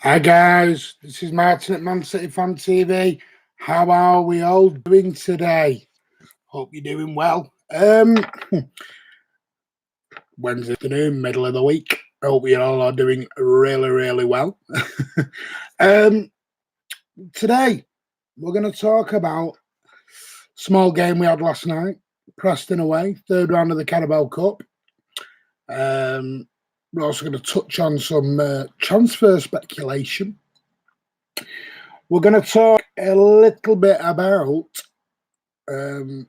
Hi guys, this is Martin at Man City Fan TV. How are we all doing today? Hope you're doing well. Wednesday afternoon, middle of the week. I hope you all are doing really well. Today we're going to talk about small game we had last night, Preston away, third round of the Carabao Cup. We're also going to touch on some transfer speculation. We're going to talk a little bit about an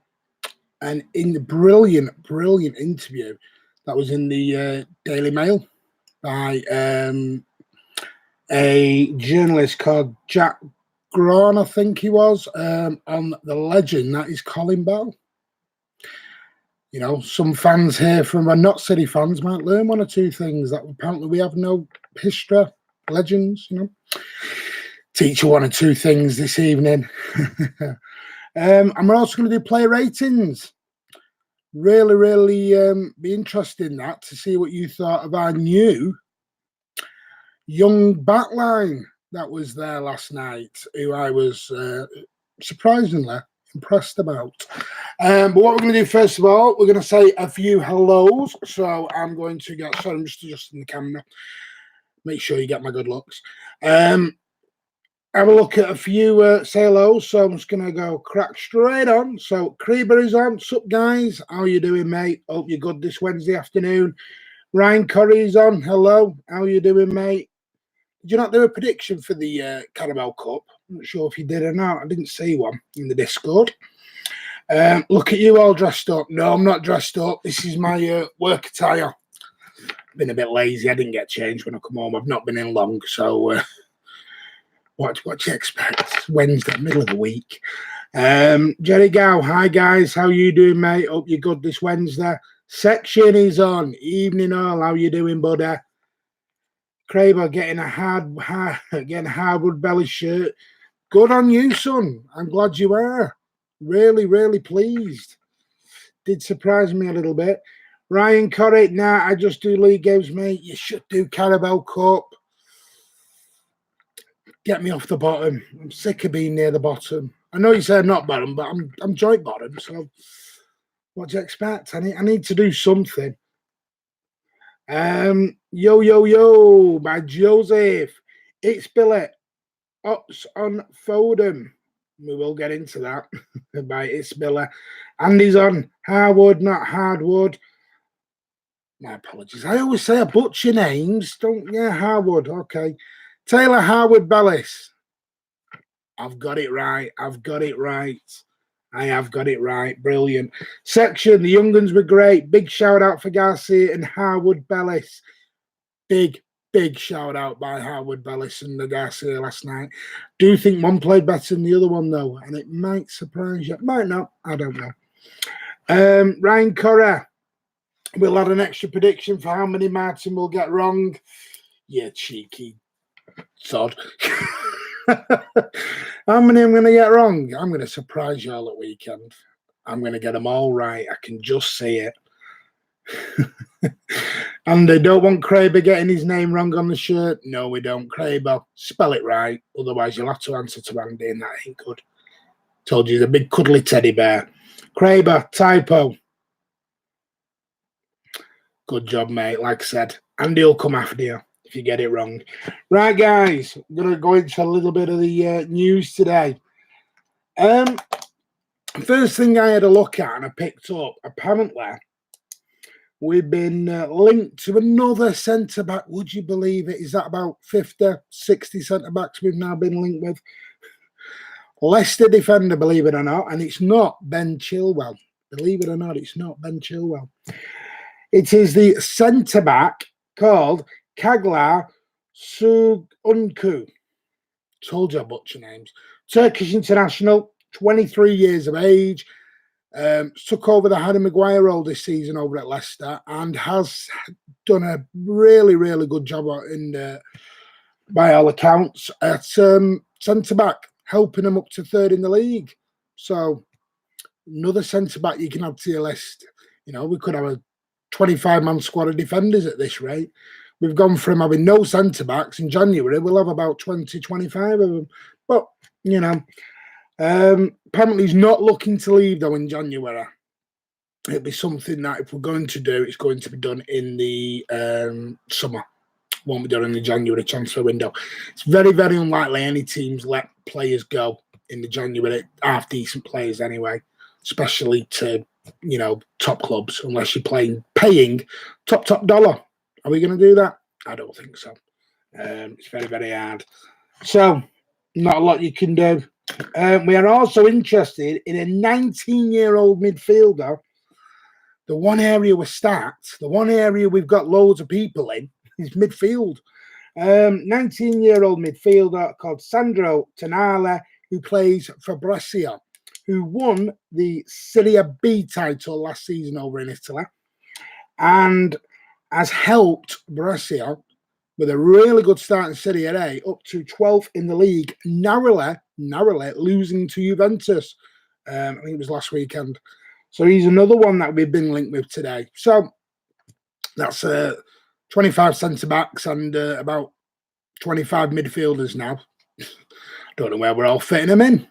brilliant interview that was in the Daily Mail by a journalist called Jack Grawn, I think he was, on the legend that is Colin Bell. You know, some fans here from our not City fans might learn one or two things that apparently we have no history, legends, you know. Teach you one or two things this evening. And we're also going to do player ratings. Really be interested in that to see what you thought of our new young backline that was there last night, who I was surprisingly impressed about. But what we're going to do first of all, we're going to say a few hellos. So I'm going to get, sorry, I'm just adjusting the camera. Make sure you get my good looks. Have a look at a few say hellos. So I'm just going to go crack straight on. So Creeber is on. Sup, guys? How you doing, mate? Hope you're good this Wednesday afternoon. Ryan Curry's on. Hello. How you doing, mate? Did you not do a prediction for the Carabao Cup? I'm not sure if you did or not. I didn't see one in the Discord. Look at you all dressed up. No, I'm not dressed up. This is my work attire. Been a bit lazy. I didn't get changed when I come home. I've not been in long, so what do you expect? Wednesday, middle of the week. Jerry Gow, hi guys. How you doing, mate? Hope you're good this Wednesday. Section is on. Evening all. How you doing, buddy? Kraber getting a hardwood belly shirt. Good on you, son. I'm glad you are. Really pleased. Did surprise me a little bit. Ryan Corrie, nah, I just do league games, mate. You should do Carabao Cup. Get me off the bottom. I'm sick of being near the bottom. I know you say I'm not bottom, but I'm joint bottom. So what do you expect? I need to do something. Yo by Joseph. It's Billy. Ops on Foden. We will get into that by It's Billy. Andy's on Harwood, not Hardwood. My apologies. I always say I butcher names. Harwood. Okay. Taylor Harwood Bellis. I've got it right. I have got it right. Brilliant. Section, the young guns were great. Big shout out for Garcia and Harwood Bellis. Big shout out by Harwood Bellis and the Garcia last night. Do think one played better than the other one, though, and it might surprise you. Might not. I don't know. Ryan Correa. We'll add an extra prediction for how many Martin will get wrong. Yeah, cheeky sod. How many I'm going to get wrong? I'm going to surprise you all at weekend. I'm going to get them all right. I can just see it. And they don't want Kraber getting his name wrong on the shirt. No, we don't. Kraber, spell it right. Otherwise, you'll have to answer to Andy, and that ain't good. Told you he's a big cuddly teddy bear. Kraber, typo. Good job, mate. Like I said, Andy will come after you if you get it wrong. Right, guys, I'm going to go into a little bit of the news today. First thing I had a look at and I picked up, apparently, we've been linked to another centre-back. Would you believe it? Is that about 50, 60 centre-backs we've now been linked with? Leicester defender, believe it or not, and it's not Ben Chilwell. Believe it or not, it's not Ben Chilwell. It is the centre-back called Kaglar Suguncu. Told you I butcher names. Turkish international, 23 years of age. Took over the Harry Maguire role this season over at Leicester and has done a really good job by all accounts at centre-back, helping them up to third in the league. So another centre-back you can add to your list. You know, we could have a 25-man squad of defenders at this rate. we've gone from having no centre-backs in January. We'll have about 20, 25 of them. But, you know, apparently he's not looking to leave, though, in January. It'll be something that if we're going to do, it's going to be done in the summer. Won't be done in the January transfer window. It's very, very unlikely any teams let players go in the January, half decent players anyway, especially to, you know, top clubs, unless you're paying top dollar. Are we going to do that? I don't think so. It's very, very hard. So, not a lot you can do. We are also interested in a 19-year-old midfielder. The one area we're stacked, the one area we've got loads of people in, is midfield. 19-year-old midfielder called Sandro Tonali, who plays for Brescia, who won the Serie B title last season over in Italy, and has helped Brescia with a really good start in Serie A, up to 12th in the league, narrowly losing to Juventus. I think it was last weekend. So he's another one that we've been linked with today. So that's 25 centre-backs and about 25 midfielders now. Don't know where we're all fitting them in.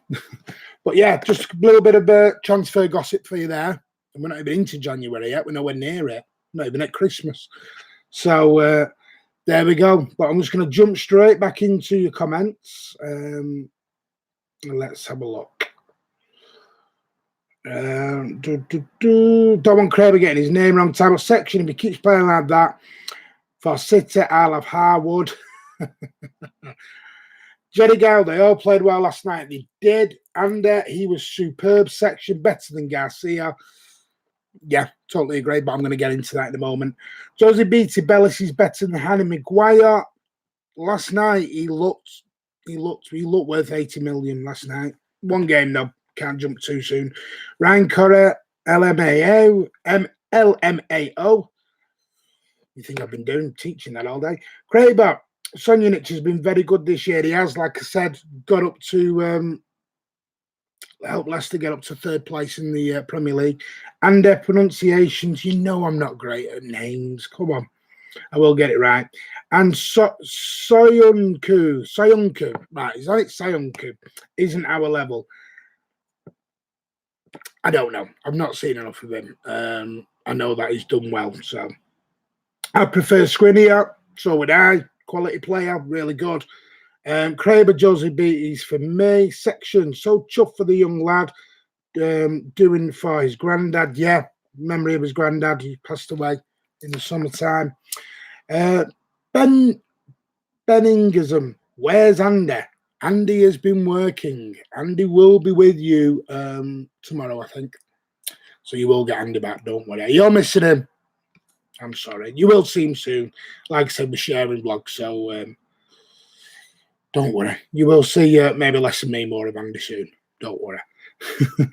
But yeah, just a little bit of transfer gossip for you there. And we're not even into January yet. We're nowhere near it. Not even at Christmas. So there we go. But I'm just going to jump straight back into your comments. Let's have a look. Don't want Kramer getting his name wrong. Time of section. If he keeps playing like that for City, I'll have Harwood. Jerry Gow, they all played well last night. They did. And he was superb section, better than Garcia. Yeah, totally agree, but I'm going to get into that in a moment. Josie Beattie Bellis is better than Harry Maguire. Last night he looked worth 80 million last night. One game though. Can't jump too soon. Ryan Correa, LMAO. You think I've been teaching that all day? Kraber, Sonjanic has been very good this year. He has, like I said, got up to help Leicester get up to third place in the Premier League. And their pronunciations, you know I'm not great at names. Come on. I will get it right. And Soyuncu, right, is that it? Soyuncu isn't our level. I don't know. I've not seen enough of him. I know that he's done well. So I prefer Skriniar. So would I. Quality player, really good. Kraber, Josie Beattie's for me. Section, so chuffed for the young lad. Doing for his granddad. Yeah, memory of his granddad. He passed away in the summertime. Benningism. Where's Andy? Andy has been working. Andy will be with you tomorrow, I think. So you will get Andy back, don't worry. You're missing him. I'm sorry. You will see him soon. Like I said, we're sharing vlogs, so don't worry. You will see maybe less of me, more of Andy soon. Don't worry.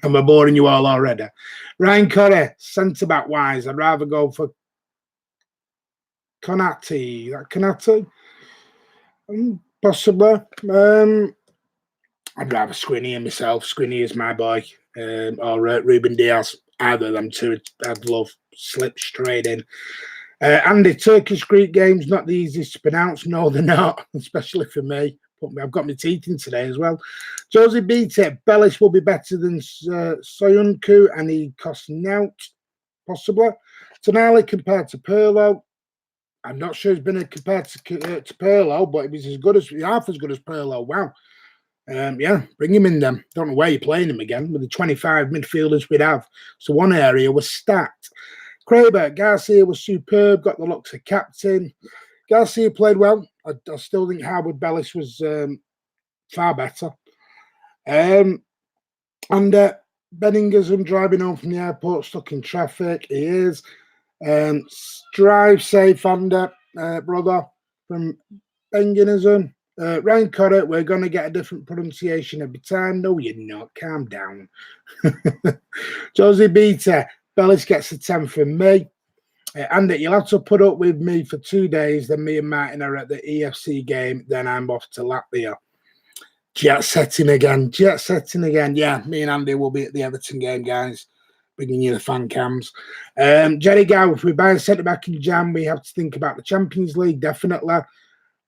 Am I boring you all already? Ryan Curry, centre-back wise, I'd rather go for Konate. Konate? Possibly. I'd rather Skriniar myself. Skriniar is my boy. Or Ruben Diaz. Either of them two, I'd love. Slip straight in. Andy, Turkish-Greek games, not the easiest to pronounce. No, they're not, especially for me. I've got my teeth in today as well. Josie Beattie, Bellis will be better than Soyuncu, and he costs Nout, possibly. Tonali compared to Pirlo. I'm not sure he's been compared to Pirlo, but he was half as good as Pirlo. Wow. Yeah, bring him in then. Don't know where you're playing him again with the 25 midfielders we'd have. So one area was stacked. Kraber, Garcia was superb, got the looks of captain. Garcia played well. I still think Howard Bellis was far better. And Benningism driving home from the airport, stuck in traffic. He is. Drive safe, Andy, brother, from Benningism. Ryan Correa, we're going to get a different pronunciation every time. No, you're not. Calm down. Josie Beattie, Bellis gets a 10 from me. Andy, you'll have to put up with me for 2 days. Then me and Martin are at the EFC game. Then I'm off to Latvia. Jet setting again. Yeah, me and Andy will be at the Everton game, guys. bringing you the fan cams. Jerry Gow, if we buy a centre-back in Jan, we have to think about the Champions League, definitely.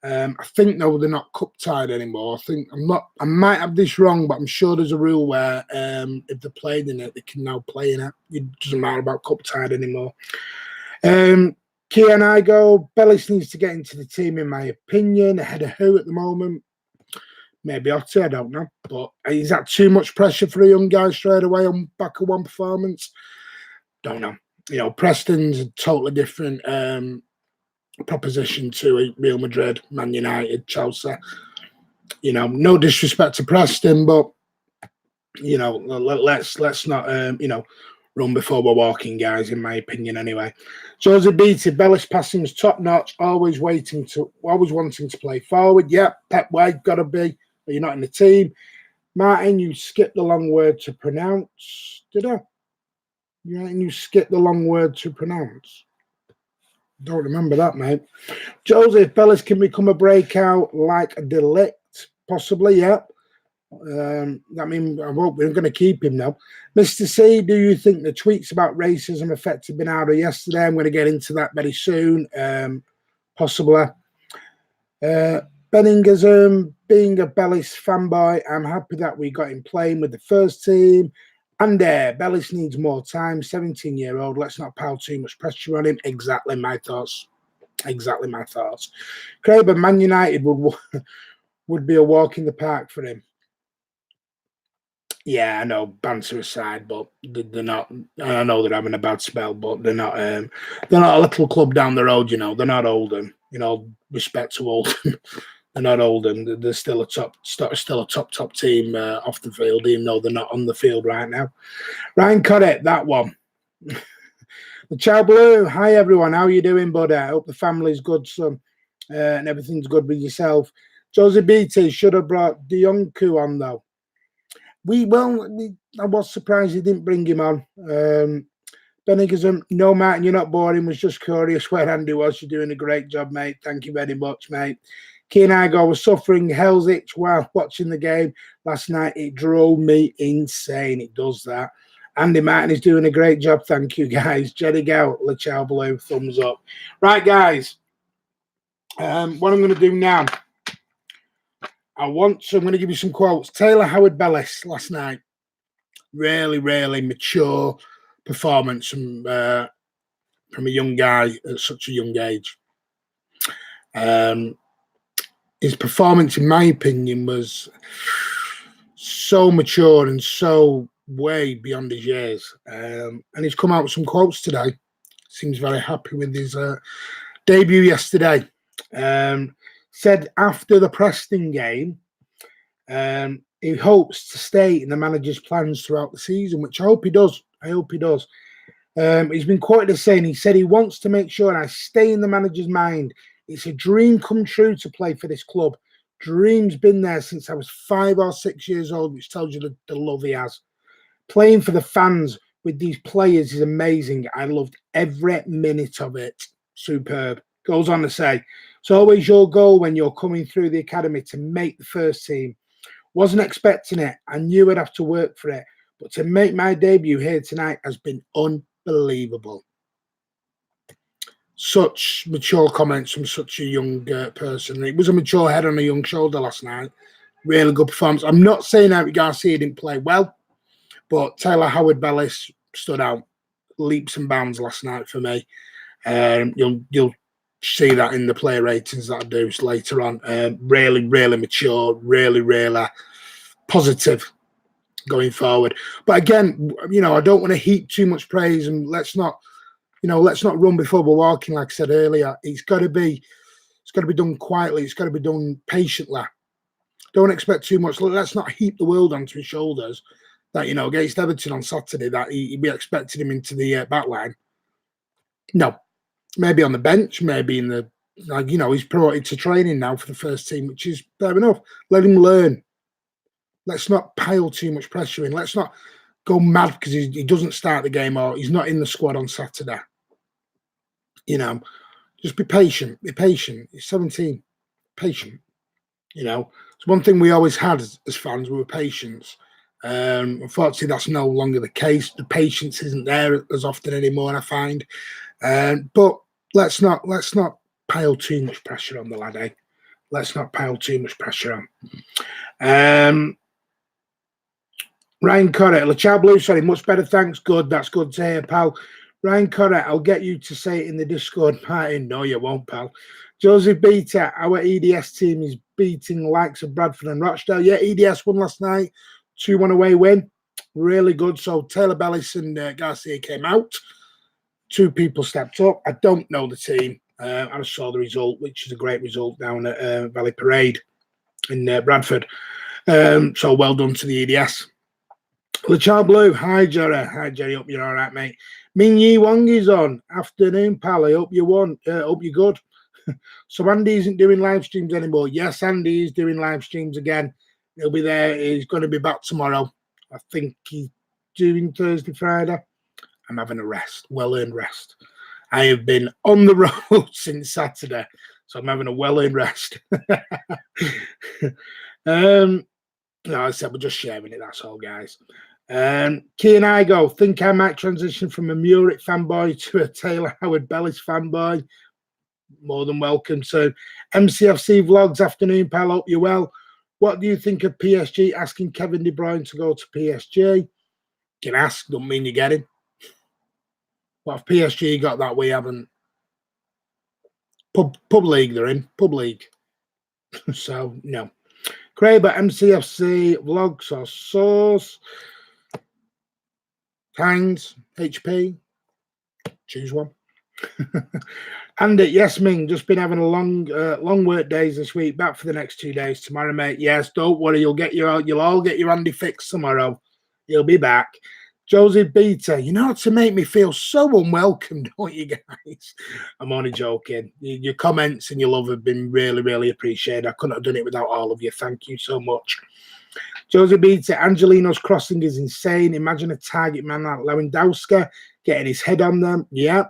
I think, no, they're not cup-tied anymore. I might have this wrong, but I'm sure there's a rule where if they're played in it, they can now play in it. It doesn't matter about cup-tied anymore. Kian Igo, Bellis needs to get into the team, in my opinion. Ahead of who at the moment? Maybe Otter, I don't know. But is that too much pressure for a young guy straight away on back of one performance? Don't know. You know, Preston's a totally different proposition to Real Madrid, Man United, Chelsea. You know, no disrespect to Preston, but you know, let's not run before we're walking, guys. In my opinion, anyway. Jose Beatty, Bellis passing was top notch. Always wanting to play forward. Yep, Pep White got to be. But you're not in the team. Martin, you skipped the long word to pronounce. Did I? Martin, you skipped the long word to pronounce. Don't remember that, mate. Joseph, Bellis can become a breakout like a delict, possibly, yeah. I mean, we're going to keep him now. Mr. C, do you think the tweets about racism affected Bernardo yesterday? I'm going to get into that very soon, possibly. Benningham, being a Bellis fanboy, I'm happy that we got him playing with the first team. And Bellis needs more time. 17-year-old. Let's not pile too much pressure on him. Exactly my thoughts. Craven, Man United would be a walk in the park for him. Yeah, I know, banter aside, but they're not. I know they're having a bad spell, but they're not. They're not a little club down the road. You know, they're not Oldham. You know, respect to Oldham. They're not Oldham. They're still a top team off the field, even though they're not on the field right now. Ryan Corrett, that one. The Chow Blue. Hi everyone, how you doing, bud? I hope the family's good, son, and everything's good with yourself. Josie BT should have brought Dionku on though. I was surprised he didn't bring him on. Benningham, no, Martin, you're not boring. Was just curious where Andy was. You're doing a great job, mate. Thank you very much, mate. Keen Igo was suffering hell's itch while watching the game last night. It drove me insane. It does that. Andy Martin is doing a great job. Thank you, guys. Jerry Gow, LeChow Blue, thumbs up. Right, guys. What I'm going to do now, I'm going to give you some quotes. Taylor Howard-Bellis last night. Really, really mature performance from a young guy at such a young age. His performance, in my opinion, was so mature and so way beyond his years. And he's come out with some quotes today. Seems very happy with his debut yesterday. Said after the Preston game, he hopes to stay in the manager's plans throughout the season, which I hope he does. He's been quoted as saying, he said he wants to make sure I stay in the manager's mind. It's a dream come true to play for this club. Dream's been there since I was 5 or 6 years old, which tells you the love he has. Playing for the fans with these players is amazing. I loved every minute of it. Superb. Goes on to say, it's always your goal when you're coming through the academy to make the first team. Wasn't expecting it. I knew I'd have to work for it. But to make my debut here tonight has been unbelievable. Such mature comments from such a young person. It was a mature head on a young shoulder last night. Really good performance. I'm not saying Eric Garcia didn't play well, but Taylor Howard-Bellis stood out leaps and bounds last night for me. You'll see that in the player ratings that I do later on. Really, really mature, really, really positive going forward. But again, I don't want to heap too much praise, and let's not run before we're walking. Like I said earlier, it's got to be done quietly. It's got to be done patiently. Don't expect too much. Let's not heap the world onto his shoulders. That against Everton on Saturday, that we expected him into the back line. No, maybe on the bench, maybe in the he's promoted to training now for the first team, which is fair enough. Let him learn. Let's not pile too much pressure in. Let's not go mad because he doesn't start the game or he's not in the squad on Saturday. Just be patient. Be patient. He's 17. Patient. It's one thing we always had as fans. We were patience. Unfortunately, that's no longer the case. The patience isn't there as often anymore, I find. But let's not pile too much pressure on the lad, eh? Let's not pile too much pressure on. Ryan Corrett, LaChao Blue, sorry, much better, thanks. Good, that's good to hear, pal. Ryan Corrett, I'll get you to say it in the Discord, Martin. No, you won't, pal. Joseph Beta, our EDS team is beating the likes of Bradford and Rochdale. Yeah, EDS won last night, 2-1 away win. Really good. So Taylor Bellis and Garcia came out. 2 people stepped up. I don't know the team. I just saw the result, which is a great result down at Valley Parade in Bradford. So well done to the EDS. LaChao Blue, hi Jerry. Hi Jerry, hope you're all right, mate. Ming Yi Wong is on. Afternoon, pal. I hope you won. Hope you're good. So Andy isn't doing live streams anymore. Yes, Andy is doing live streams again. He'll be there. He's going to be back tomorrow. I think he's doing Thursday, Friday. I'm having a rest, well-earned rest. I have been on the road since Saturday, so I'm having a well-earned rest. No, I said we're just sharing it, that's all, guys. Key and I go, think I might transition from a Muric fanboy to a Taylor Howard Bellis fanboy. More than welcome. So, MCFC Vlogs, afternoon, pal. Hope you're well. What do you think of PSG asking Kevin De Bruyne to go to PSG? You can ask, don't mean you get him. But if PSG got that, we haven't. Pub league they're in. Pub league. So, no. Kraber, MCFC Vlogs or Source. Hines, HP. Choose one. Andy, yes, Ming, just been having a long work days this week. Back for the next 2 days tomorrow, mate. Yes, don't worry, you'll all get your Andy fix tomorrow. He'll be back. Josie Beta, you know, to make me feel so unwelcome, don't you guys? I'm only joking. Your comments and your love have been really, really appreciated. I couldn't have done it without all of you. Thank you so much. Josie Beta, Angelino's crossing is insane. Imagine a target man like Lewandowski getting his head on them. Yeah.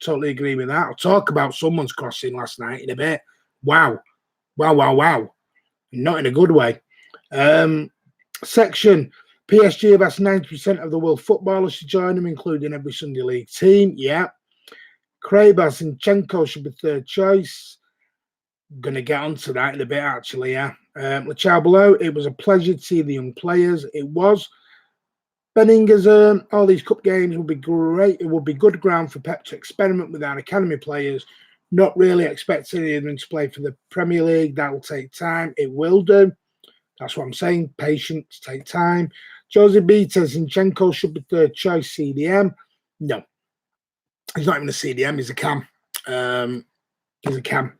Totally agree with that. I'll talk about someone's crossing last night in a bit. Wow. Not in a good way. Section, PSG have asked 90% of the world footballers to join them, including every Sunday League team. Yeah. Krabas and Zinchenko should be third choice. Going to get onto that in a bit, actually, yeah. LaChao Below, it was a pleasure to see the young players. It was. Benningers, all these cup games will be great. It will be good ground for Pep to experiment with our academy players. Not really expecting any of them to play for the Premier League. That will take time. It will do. That's what I'm saying. Patience, take time. Jose Beaters and Zinchenko should be third choice CDM. No. He's not even a CDM. He's a cam. He's a cam.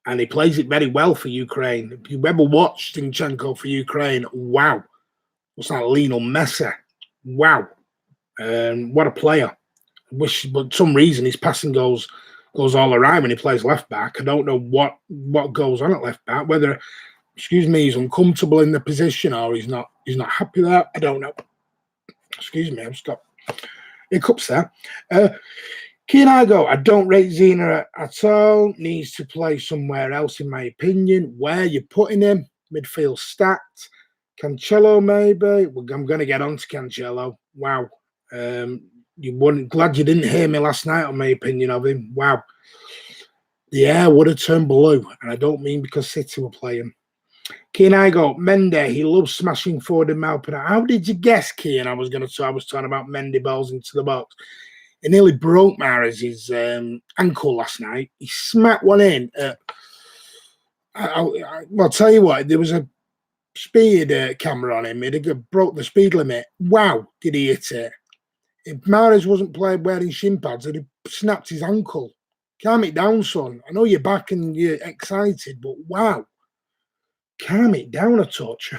And he plays it very well for Ukraine. If you ever watched Zinchenko for Ukraine, wow. What's that, Lionel Messi? Wow. What a player. But for some reason his passing goes all around when he plays left back. I don't know what goes on at left back, whether, excuse me, he's uncomfortable in the position or he's not happy there. I don't know. Excuse me, I've stopped. Hiccups there. Kinago, I don't rate Zena at all. Needs to play somewhere else, in my opinion. Where you putting him? Midfield stacked. Cancelo, maybe. I'm going to get on to Cancelo. Wow. Glad you didn't hear me last night on my opinion of him. Wow. The air would have turned blue. And I don't mean because City were playing. Kinago, Mendy, he loves smashing forward and Malpin. How did you guess, Kean? I was talking about Mendy balls into the box. It nearly broke Mahrez's ankle last night. He smacked one in. I'll tell you what, there was a speed camera on him. It broke the speed limit. Wow, did he hit it? If Mahrez wasn't playing wearing shin pads, he'd have snapped his ankle. Calm it down, son. I know you're back and you're excited, but wow. Calm it down a touch.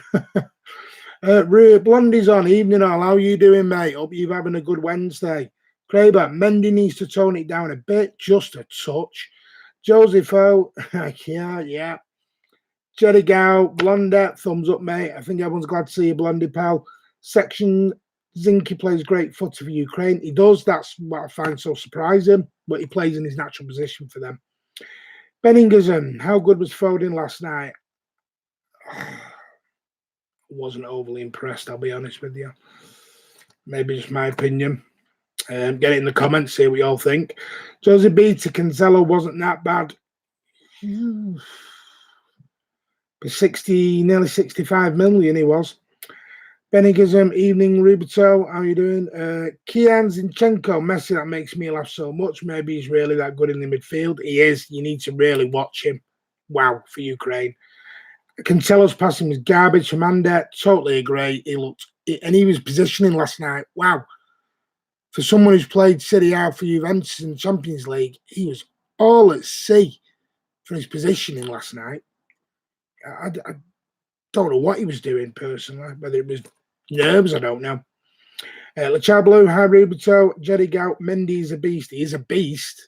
Blondie's on. Evening all. How you doing, mate? Hope you're having a good Wednesday. Kraber, Mendy needs to tone it down a bit, just a touch. Joseph O, yeah. Jerry Gow, Blonde, thumbs up, mate. I think everyone's glad to see you, Blondie, pal. Section, Zinky plays great footy for Ukraine. He does. That's what I find so surprising, but he plays in his natural position for them. Benningerson, how good was Foden last night? wasn't overly impressed, I'll be honest with you. Maybe just my opinion. Get it in the comments, see what you all think. Josie B to Cancelo wasn't that bad. For 60, nearly 65 million he was. Benigism, evening, Ruberto, how you doing? Kian Zinchenko, Messi, that makes me laugh so much. Maybe he's really that good in the midfield. He is. You need to really watch him. Wow, for Ukraine. Cancelo's passing was garbage from Ander. Totally agree. He was positioning last night. Wow. For someone who's played Serie A for Juventus in the Champions League, he was all at sea for his positioning last night. I don't know what he was doing personally, whether it was nerves, I don't know. Lachablu, hi Ruberto, Jerry Gout, Mendy is a beast. He is a beast,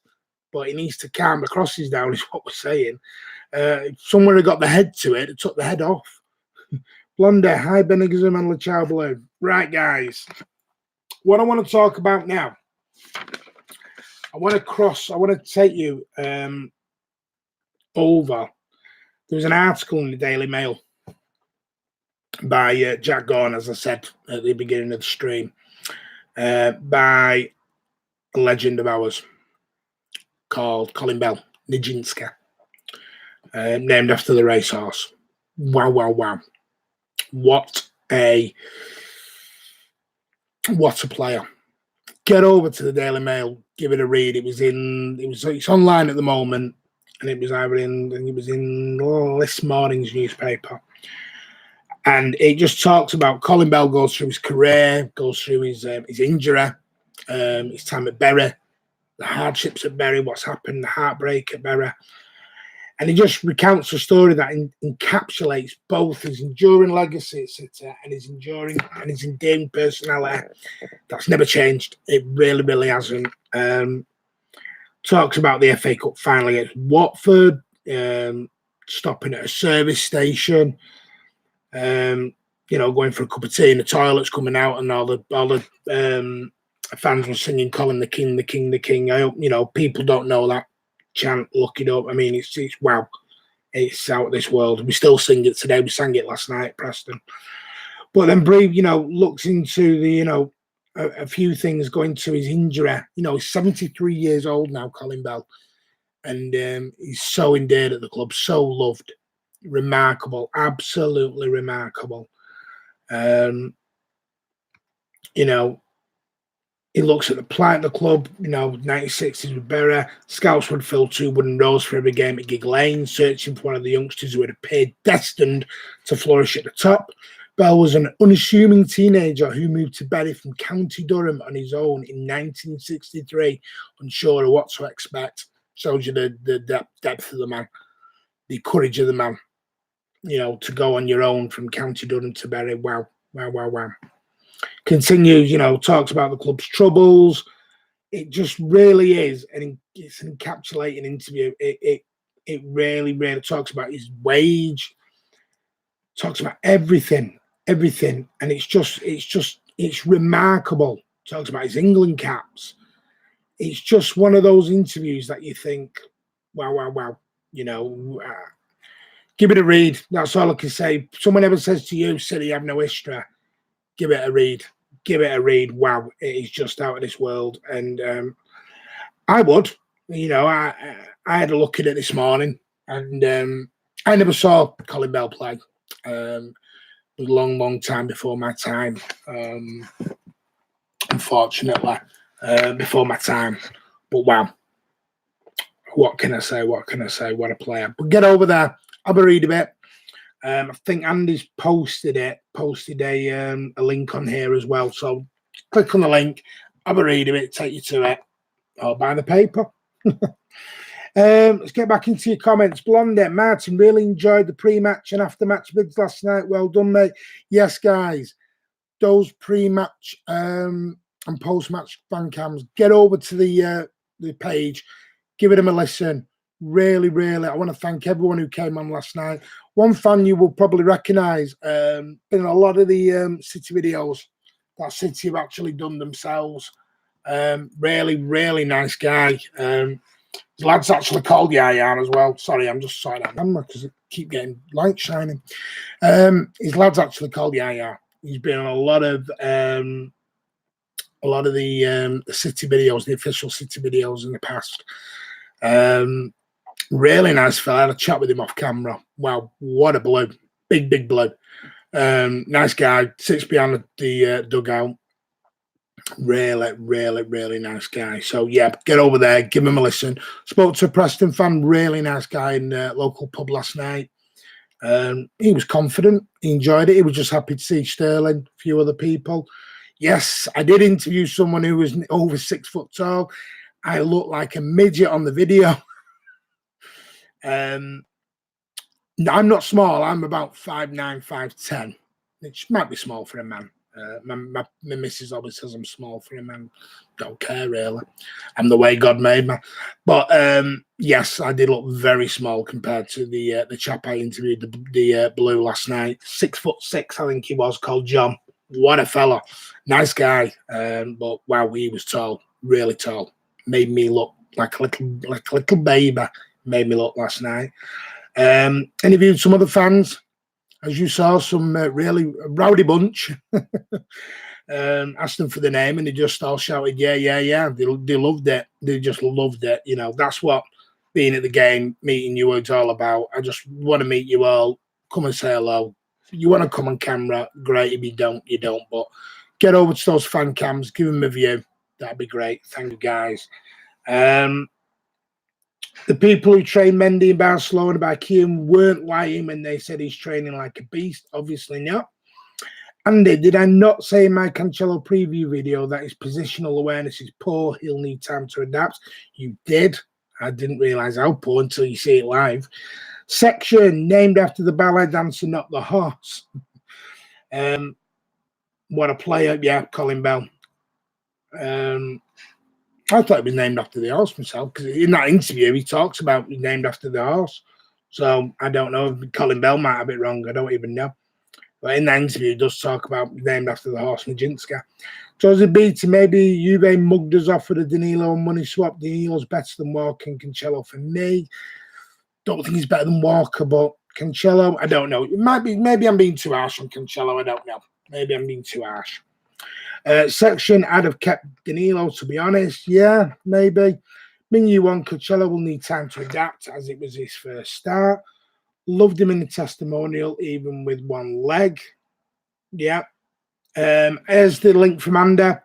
but he needs to calm the crosses down, is what we're saying. If someone had got the head to it, it took the head off. Blonde, hi Benigism and Lachablu. Right, guys. What I want to talk about now, I want to take you over. There was an article in the Daily Mail by Jack Gorn, as I said at the beginning of the stream, by a legend of ours called Colin Bell, Nijinsky, named after the racehorse. Wow, wow, wow. What a player. Get over to the Daily Mail, give it a read. It's online at the moment, and it was in this morning's newspaper. And it just talks about Colin Bell goes through his career, goes through his injury, his time at Bury, the hardships at Bury, what's happened, the heartbreak at Bury. And he just recounts a story that encapsulates both his enduring legacy at City and his endearing personality. That's never changed. It really, really hasn't. Talks about the FA Cup final against Watford, stopping at a service station, going for a cup of tea in the toilets, coming out, and all the fans were singing "Colin the King, the King, the King." I hope people don't know that chant. Look it up. I mean, it's wow. It's out of this world. We still sing it today. We sang it last night at Preston. But then Breve, looks into the, a few things going to his injury. He's 73 years old now, Colin Bell, and he's so endeared at the club, so loved, remarkable, absolutely remarkable. He looks at the plight of the club, 1960s with Bury. Scouts would fill 2 wooden rows for every game at Gig Lane, searching for one of the youngsters who had appeared destined to flourish at the top. Bell was an unassuming teenager who moved to Bury from County Durham on his own in 1963, unsure of what to expect. Shows you the depth of the man, the courage of the man, to go on your own from County Durham to Bury. Wow, wow, wow, wow. Continues, talks about the club's troubles. It just really is, and it's an encapsulating interview. It really, really talks about his wage, talks about everything, and it's remarkable. Talks about his England caps. It's just one of those interviews that you think, wow, wow, wow. Give it a read. That's all I can say. If someone ever says to you, "City have no history," give it a read. Give it a read. Wow, it is just out of this world. And I would, I had a look at it this morning, and I never saw Colin Bell play. It was a long, long time before my time. Unfortunately, before my time. But wow, what can I say? What a player. But get over there. Have a read of it. I think Andy's posted a link on here as well. So click on the link, have a read of it, take you to it, or buy the paper. Let's get back into your comments. Blonde, Martin, really enjoyed the pre-match and after-match vids last night. Well done, mate. Yes, guys, those pre-match and post-match fan cams, get over to the page, give them a listen. Really, really, I want to thank everyone who came on last night. One fan you will probably recognise, in a lot of the City videos that City have actually done themselves. Really, really nice guy. His lad's actually called Yaya as well. Sorry, I'm just sorting that camera because I keep getting light shining. His lad's actually called Yaya. He's been on a lot of the city videos, the official city videos in the past. Really nice fella. I had a chat with him off camera. Wow, what a blue. Big blue. Nice guy. Sits behind the dugout. Really nice guy. So, yeah, get over there. Give him a listen. Spoke to a Preston fan. Really nice guy in the local pub last night. He was confident. He enjoyed it. He was just happy to see Sterling, a few other people. Yes, I did interview someone who was over 6 foot tall. I look like a midget on the video. I'm not small. I'm about 5'9", 5'10", which might be small for a man. My missus always says I'm small for a man. Don't care, really. I'm the way God made me. But, yes, I did look very small compared to the chap I interviewed, the blue last night. 6'6", I think he was, called John. What a fella. Nice guy. But, wow, he was tall. Really tall. Made me look like a little baby. Made me look last night. Interviewed some other fans. As you saw, some really rowdy bunch. Asked them for the name and they just all shouted, yeah. They loved it. They just loved it. You know, that's what being at the game, meeting you is all about. I just want to meet you all. Come and say hello. If you want to come on camera, great. If you don't, you don't. But get over to those fan cams, give them a view. That'd be great. Thank you, guys. The people who trained Mendy in Barcelona by Keane weren't lying when they said he's training like a beast. Obviously not. Andy, did I not say in my Cancelo preview video that his positional awareness is poor? He'll need time to adapt. You did. I didn't realise how poor until you see it live. Section named after the ballet dancer, not the horse. What a player. Yeah, Colin Bell. I thought it was named after the horse myself because in that interview he talks about it named after the horse. So I don't know. Colin Bell might have it wrong. I don't even know. But in that interview, he does talk about named after the horse Majinska. Jose Beatty, maybe Juve mugged us off with a Danilo money swap. Danilo's better than Walker and Cancelo for me. Don't think he's better than Walker, but Cancelo, I don't know. It might be. Maybe I'm being too harsh on Cancelo. I don't know. Maybe I'm being too harsh. Section, I'd have kept Danilo, to be honest. Yeah, maybe. Mignolet, Cancelo will need time to adapt as it was his first start. Loved him in the testimonial, even with one leg. Yeah. Here's the link from Anda,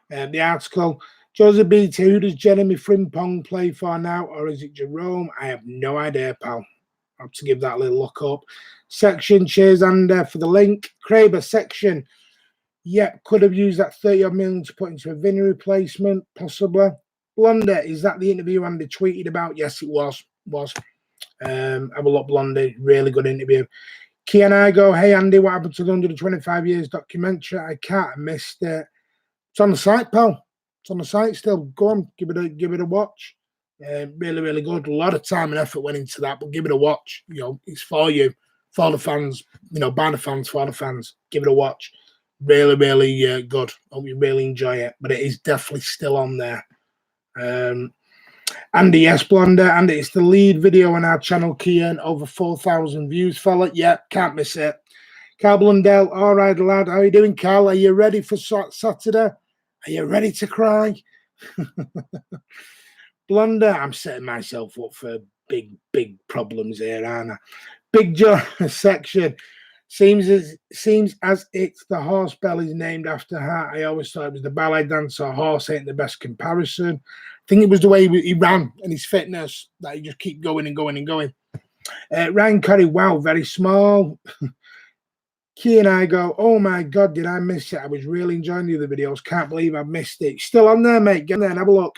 the article. Jose Beatty, who does Jeremy Frimpong play for now, or is it Jerome? I have no idea, pal. I'll have to give that a little look up. Section, cheers, Anda, for the link. Kraber, section. Yep, could have used that 30-odd million to put into a Vinny replacement, possibly. Blonde, is that the interview Andy tweeted about? Yes, it was. Have a look, Blondie. Really good interview. Kian, I go, hey, Andy, what happened to the 125 years documentary? I can't. I missed it. It's on the site, pal. It's on the site still. Go on, give it a watch. Really good. A lot of time and effort went into that, but give it a watch. You know, it's for you, for the fans. You know, by the fans, for the fans. Give it a watch. Really good. Hope you really enjoy it. But it is definitely still on there. Andy, yes, Blonde. Andy, it's the lead video on our channel, Kian. Over 4,000 views, fella. Yeah, can't miss it. Carl Blundell, all right, lad. How are you doing, Carl? Are you ready for Saturday? Are you ready to cry? Blonde, I'm setting myself up for big problems here, aren't I? Big John section. Seems as it's the horse belly named after her. I always thought it was the ballet dancer. Horse ain't the best comparison. I think it was the way he ran and his fitness that he just keep going and going and going. Ryan Curry, wow, very small. Key and I go, oh my God, did I miss it? I was really enjoying the other videos. Can't believe I missed it. Still on there, mate. Get there and have a look.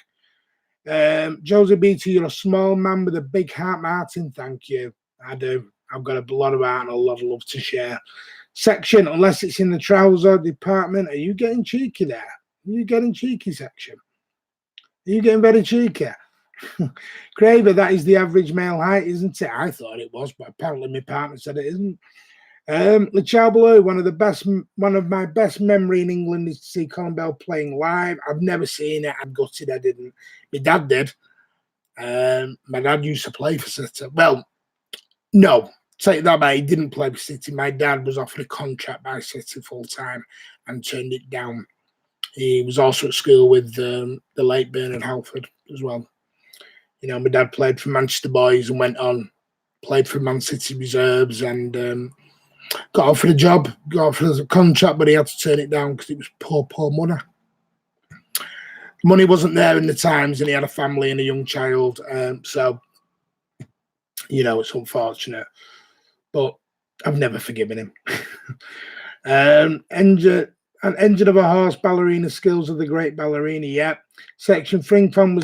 Jose Beatty, you're a small man with a big heart, Martin. Thank you. I do. I've got a lot of art and a lot of love to share. Section, unless it's in the trouser department. Are you getting cheeky there? Are you getting cheeky, section? Are you getting very cheeky? Craver, that is the average male height, isn't it? I thought it was, but apparently my partner said it isn't. Lachau Blue, one of my best memory in England is to see Colin Bell playing live. I've never seen it. I'm gutted I didn't. My dad did. My dad used to play for City. Well, no, take that back. He didn't play for City. My dad was offered a contract by City full time and turned it down. He was also at school with the late Bernard Halford as well. You know, my dad played for Manchester Boys and went on, played for Man City reserves, and got offered a job, got offered a contract, but he had to turn it down because it was poor money. Money wasn't there in the times, and he had a family and a young child. So, you know, it's unfortunate, but I've never forgiven him. Engine of a horse, ballerina skills of the great ballerina. Yeah. Section Fringfan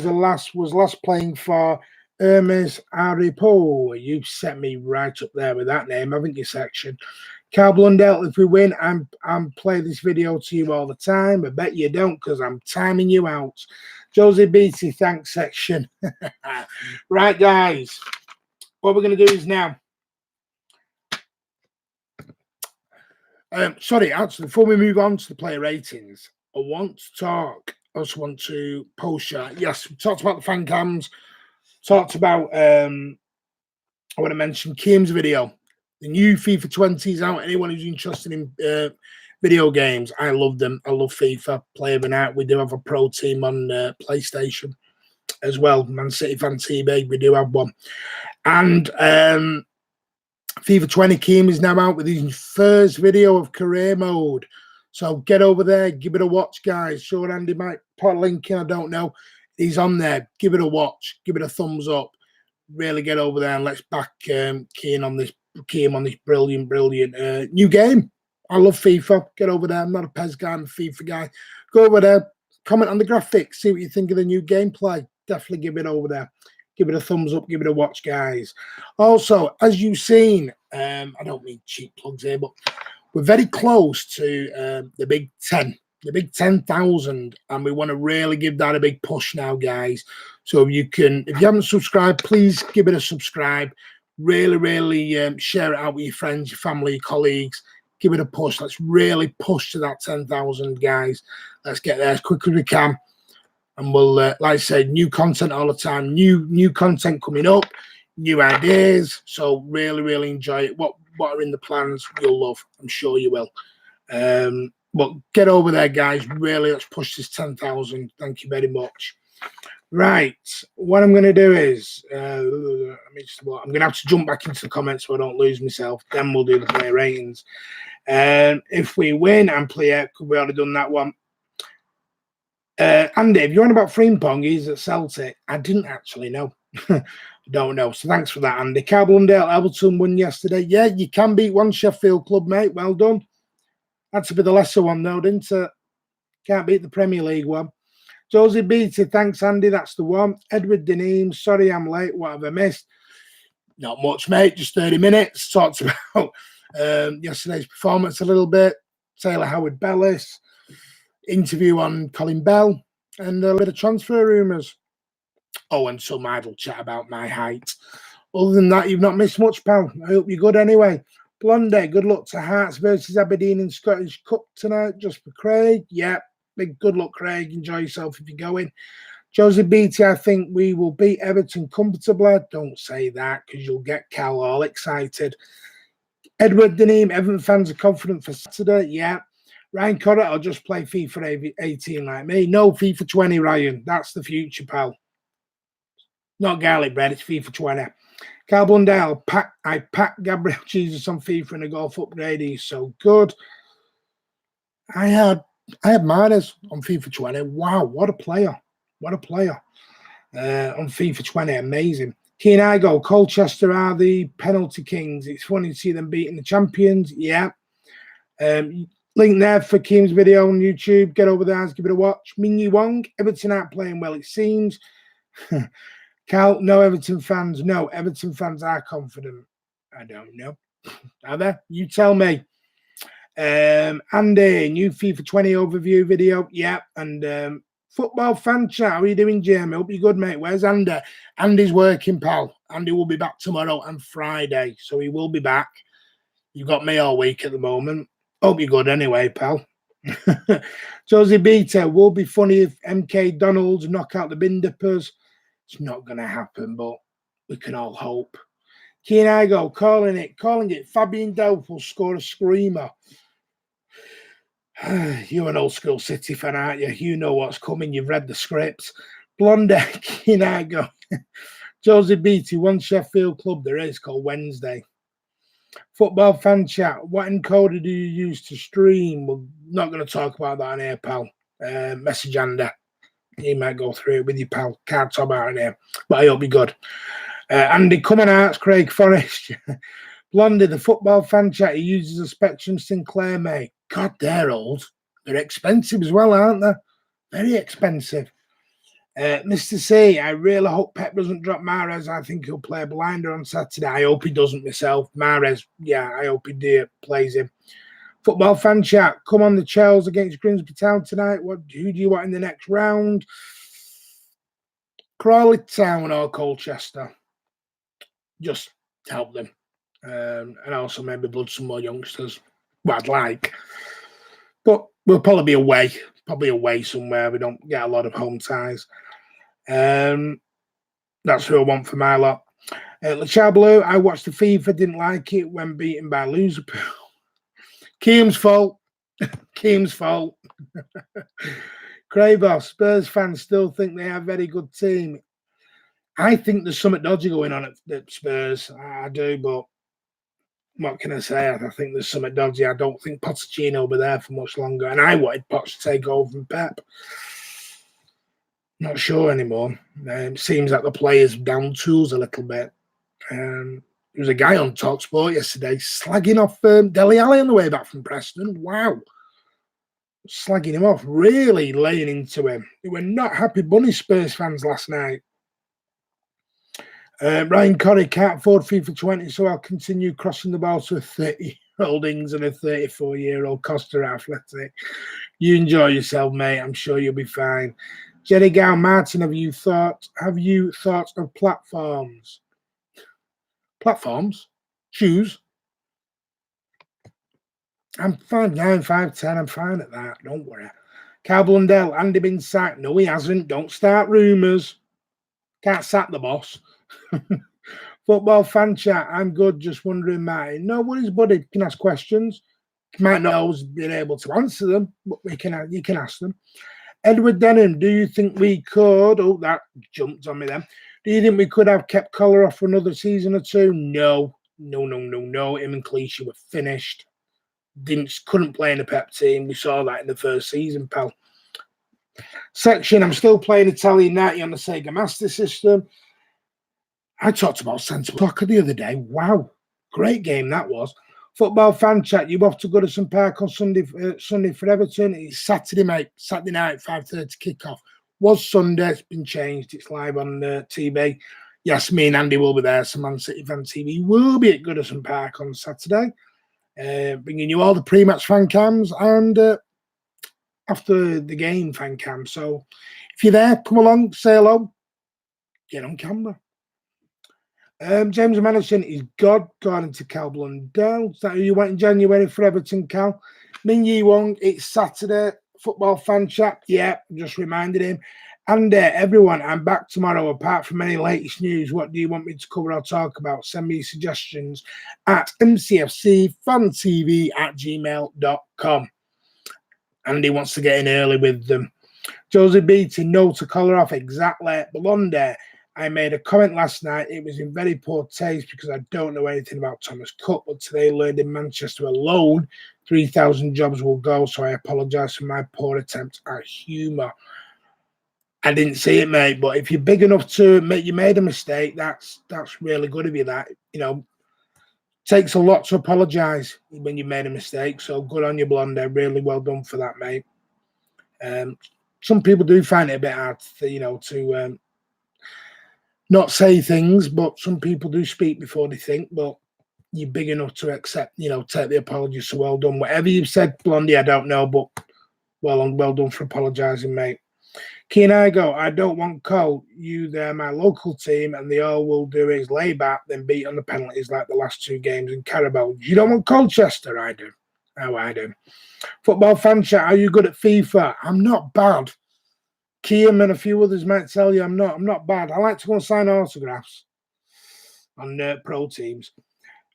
was last playing for Hermes Aripo. You set me right up there with that name, haven't you, Section? Carl Blundell, if we win, I'm play this video to you all the time. I bet you don't, because I'm timing you out. Josie Beatty, thanks, Section. Right, guys. What we're going to do is now. Sorry, actually, before we move on to the player ratings, I want to talk. I just want to post that. Yes, we talked about the fan cams. Talked about. I want to mention Kim's video. The new FIFA 20 is out. Anyone who's interested in video games, I love them. I love FIFA. Play every night. We do have a pro team on PlayStation as well. Man City Fan TV. We do have one. And FIFA 20 Keem is now out with his first video of career mode. So get over there. Give it a watch, guys. Sure, Andy might put a link in. I don't know. He's on there. Give it a watch. Give it a thumbs up. Really get over there and let's back Keem on this brilliant new game. I love FIFA. Get over there. I'm not a PES guy. I'm a FIFA guy. Go over there. Comment on the graphics. See what you think of the new gameplay. Definitely give it over there. Give it a thumbs up. Give it a watch, guys. Also, as you've seen, I don't mean cheap plugs here, but we're very close to the Big 10. The Big 10,000, and we want to really give that a big push now, guys. So if you haven't subscribed, please give it a subscribe. Really share it out with your friends, your family, your colleagues. Give it a push. Let's really push to that 10,000, guys. Let's get there as quick as we can. And we'll, like I said, new content all the time. New content coming up, new ideas. So really enjoy it. What are in the plans, you'll love. I'm sure you will. But get over there, guys. Really, let's push this 10,000. Thank you very much. Right. What I'm going to do is, I'm going to have to jump back into the comments so I don't lose myself. Then we'll do the player ratings. If we win and play out, we already done that one. Andy, if you're on about Frimpong, he's at Celtic. I didn't actually know. Don't know. So thanks for that, Andy. Carl Blundell, Everton won yesterday. Yeah, you can beat one Sheffield club, mate. Well done. Had to be the lesser one, though, didn't it? Can't beat the Premier League one. Josie Beatty, thanks, Andy. That's the one. Edward Deneem, sorry I'm late. What have I missed? Not much, mate. Just 30 minutes. Talked about yesterday's performance a little bit. Taylor Howard Bellis. Interview on Colin Bell. And a bit of transfer rumours. Oh, and some idle chat about my height. Other than that, you've not missed much, pal. I hope you're good anyway. Blonde, good luck to Hearts versus Aberdeen in Scottish Cup tonight, just for Craig. Yeah, big good luck, Craig. Enjoy yourself if you're going. Josie Beatty, I think we will beat Everton comfortably. Don't say that because you'll get Cal all excited. Edward Deneem, Everton fans are confident for Saturday. Yeah. Ryan Corrett, I'll just play FIFA 18 like me. No, FIFA 20, Ryan. That's the future, pal. Not garlic bread, it's FIFA 20. Carl Blundell, I packed Gabriel Jesus on FIFA in a golf upgrade. He's so good. I had Mahrez on FIFA 20. Wow, what a player. What a player. On FIFA 20, amazing. Keen Igo, Colchester are the penalty kings. It's funny to see them beating the champions. Yeah. Link there for Keem's video on YouTube. Get over there, give it a watch. Minyi Wong, Everton aren't playing well, it seems. Cal, no Everton fans. No, Everton fans are confident. I don't know. Are they? You tell me. Andy, new FIFA 20 overview video. Yeah. And football fan chat. How are you doing, Jamie? Hope you're good, mate. Where's Andy? Andy's working, pal. Andy will be back tomorrow and Friday. So he will be back. You've got me all week at the moment. Hope you're good anyway, pal. Josie Beta, will be funny if MK Donalds knock out the bin dippers. It's not going to happen, but we can all hope. Keen Igo calling it. Fabian Delph will score a screamer. You're an old school City fan, aren't you? You know what's coming. You've read the scripts. Blonde, Keen Igo. Josie Beattie, one Sheffield club there is called Wednesday. Football fan chat. What encoder do you use to stream? We're not going to talk about that on here, pal. Message Andy. You might go through it with your pal. Can't talk about it here, but I hope you're good. Andy, come on out, Craig Forrest. Blondie, the football fan chat. He uses a Spectrum Sinclair, mate. God, they're old. They're expensive as well, aren't they? Very expensive. Mr. C, I really hope Pep doesn't drop Mahrez. I think he'll play a blinder on Saturday. I hope he doesn't myself. Mahrez, yeah, I hope he plays him. Football fan chat, come on the Chels against Grimsby Town tonight. Who do you want in the next round? Crawley Town or Colchester? Just help them. And also maybe blood some more youngsters. Well, I'd like. But we'll probably be away. Probably away somewhere. We don't get a lot of home ties. That's who I want for my lot. LeChar Blue, I watched the FIFA, didn't like it when beaten by Loserpool. Keem's fault. Keem's fault. Crayboss, Spurs fans still think they have a very good team. I think there's something dodgy going on at Spurs. I do, but what can I say? I think there's something dodgy. I don't think Pochettino will be there for much longer. And I wanted Poch to take over from Pep. Not sure anymore. It seems like the players down tools a little bit. There was a guy on TalkSport yesterday slagging off Dele Alli on the way back from Preston. Wow. Slagging him off, really laying into him. They were not happy bunny Spurs fans last night. Ryan Corrie can't afford FIFA 20, so I'll continue crossing the ball to a 30-year-old Ings and a 34-year-old Costa Athletic. You enjoy yourself, mate. I'm sure you'll be fine. Jerry Gow Martin, have you thought of platforms? Platforms? Shoes? I'm 5'9", 5'10". I'm fine at that. Don't worry. Carl Blundell, Andy been sacked? No, he hasn't. Don't start rumours. Can't sack the boss. Football fan chat. I'm good. Just wondering, Martin. No worries, buddy. You can ask questions. You might not always be able to answer them, but you can ask them. Edward Denham, do you think we could? Oh, that jumped on me then. Do you think we could have kept Collar off for another season or two? No. Him and Clichy were finished. Couldn't play in the Pep team. We saw that in the first season, pal. Section, I'm still playing Italian 90 on the Sega Master System. I talked about Santa Soccer the other day. Wow. Great game that was. Football fan chat. You off to Goodison Park on Sunday for Everton? It's Saturday, mate. Saturday night, 5:30 kickoff. Was Sunday. It's been changed. It's live on TV. Yes, me and Andy will be there. So Man City Fan TV will be at Goodison Park on Saturday. Bringing you all the pre-match fan cams and after the game fan cam. So if you're there, come along, say hello, get on camera. James Madison is God, according to Cal Blundell. Is that who you went in January for Everton, Cal? Min Yi Wong, it's Saturday. Football fan chat. Yeah, just reminded him. And everyone, I'm back tomorrow. Apart from any latest news, what do you want me to cover or talk about? Send me suggestions at mcfcfantv@gmail.com. Andy wants to get in early with them. Josie Beattie, no to collar off. Exactly. Blonde. I made a comment last night. It was in very poor taste because I don't know anything about Thomas Cook, but today learned in Manchester alone 3,000 jobs will go, so I apologise for my poor attempt at humour. I didn't see it, mate, but if you're big enough to admit you made a mistake, that's really good of you. That, takes a lot to apologise when you made a mistake, so good on you, Blonde. Really well done for that, mate. Some people do find it a bit hard to not say things, but some people do speak before they think. But you're big enough to accept, take the apology. So well done. Whatever you've said, Blondie, I don't know, but well done for apologising, mate. Keen Igo, I don't want Cole. They're my local team, and they all will do is lay back, then beat on the penalties like the last two games in Carabao. You don't want Colchester? I do. Oh, I do. Football fan chat, are you good at FIFA? I'm not bad. Kiam and a few others might tell you I'm not bad. I like to go and sign autographs on pro teams.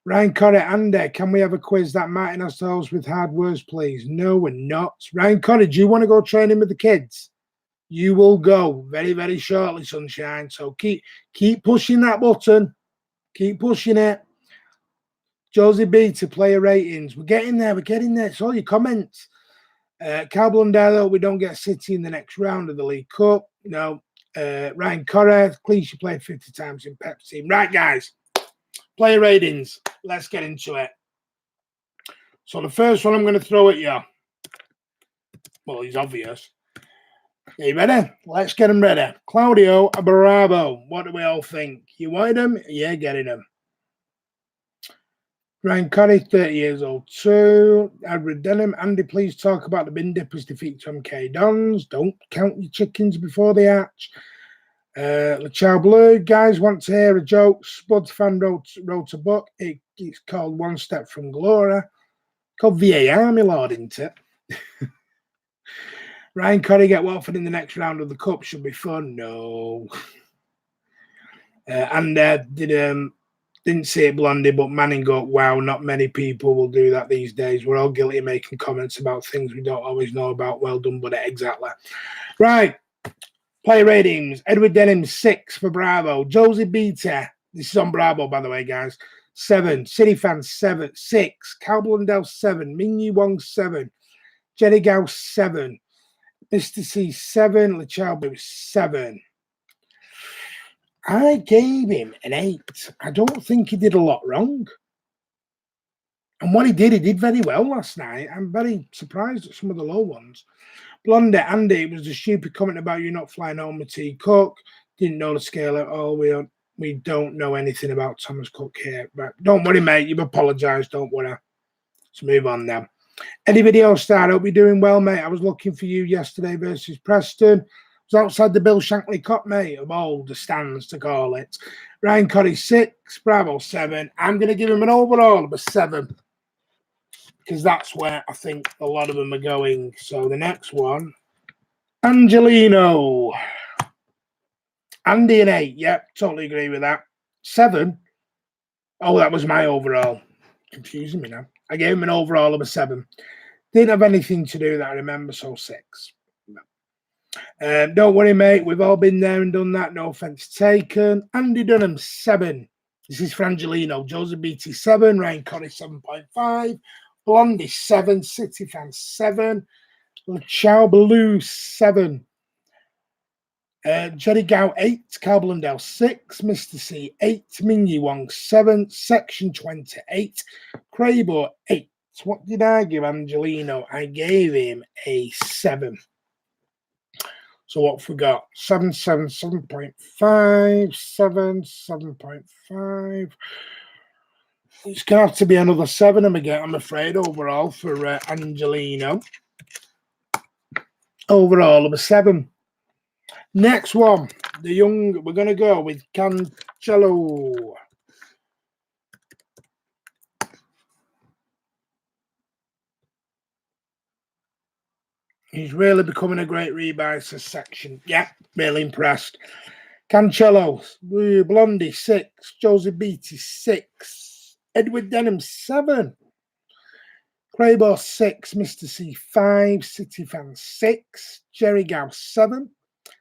Ryan Corrie, Andy, can we have a quiz that Martin has to host with hard words, please? No, we're not. Ryan Corrie, do you want to go training with the kids? You will go very, very shortly, sunshine. So keep pushing that button. Keep pushing it. Josie B to player ratings. We're getting there. It's all your comments. Cal Blundell, we don't get City in the next round of the League Cup. No. Ryan Corrie, Cleese, you played 50 times in Pep's team. Right, guys. Player ratings. Let's get into it. So the first one I'm going to throw at you. Well, he's obvious. Are you ready? Let's get him ready. Claudio Bravo. What do we all think? You wanted him? Yeah, getting him. Ryan Corrie, 30 years old too. Edward Denham. Andy, please talk about the Bin Dippers' defeat to MK Dons. Don't count your chickens before they hatch. LeChow Blue. Guys want to hear a joke. Spuds fan wrote a book. It's called One Step from Glory. Called VAR, my lord, isn't it? Ryan Corrie get Watford in the next round of the Cup. Should be fun. No. Didn't see it, Blondie, but Manning got, wow, not many people will do that these days. We're all guilty of making comments about things we don't always know about. Well done, buddy. Exactly. Right. Play ratings. Edward Denham, 6 for Bravo. Josie Beta. This is on Bravo, by the way, guys. 7. City fans, 7. 6. Cal Blundell, 7. Ming-Yi Wong, 7. Jerry Gao, 7. Mr. C, 7. LeChow Blue, 7. I gave him an 8. I don't think he did a lot wrong. And what he did very well last night. I'm very surprised at some of the low ones. Blondie, Andy, it was a stupid comment about you not flying home with T. Cook. Didn't know the scale at all. We don't know anything about Thomas Cook here. But don't worry, mate. You've apologised. Don't worry. Let's move on now. Any video star, hope you're doing well, mate. I was looking for you yesterday versus Preston. I was outside the Bill Shankly Cup, mate, of all the stands to call it. Ryan Corrie, 6. Bravo, 7. I'm going to give him an overall of a 7 because that's where I think a lot of them are going. So the next one, Angelino. Andy, an 8. Yep, totally agree with that. 7. Oh, that was my overall. Confusing me now. I gave him an overall of a 7. Didn't have anything to do that I remember, so 6. Don't worry, mate. We've all been there and done that. No offense taken. Andy Dunham, 7. This is for Angelino. Joseph Beatty, 7. Ryan Corrie, 7.5. Blondie, 7. City fans, 7. LeChow Blue, 7. Jerry Gao, 8. Cal Blundell, 6. Mr. C, 8. Ming-Yi Wong, 7. Section 28. Crabo, 8. What did I give Angelino? I gave him a 7. So what have we got? 7, 7, 7.5, 7, 7.5. It's going to have to be another 7, I'm afraid, overall for Angelino. Overall of a 7. Next one, we're going to go with Cancelo. He's really becoming a great rebuy, says Section. Yeah, really impressed. Cancelo, Blondie, 6. Josie Beatty, 6. Edward Denham, 7. Crabo, 6. Mr. C, 5. City Fan, 6. Jerry Gow, 7.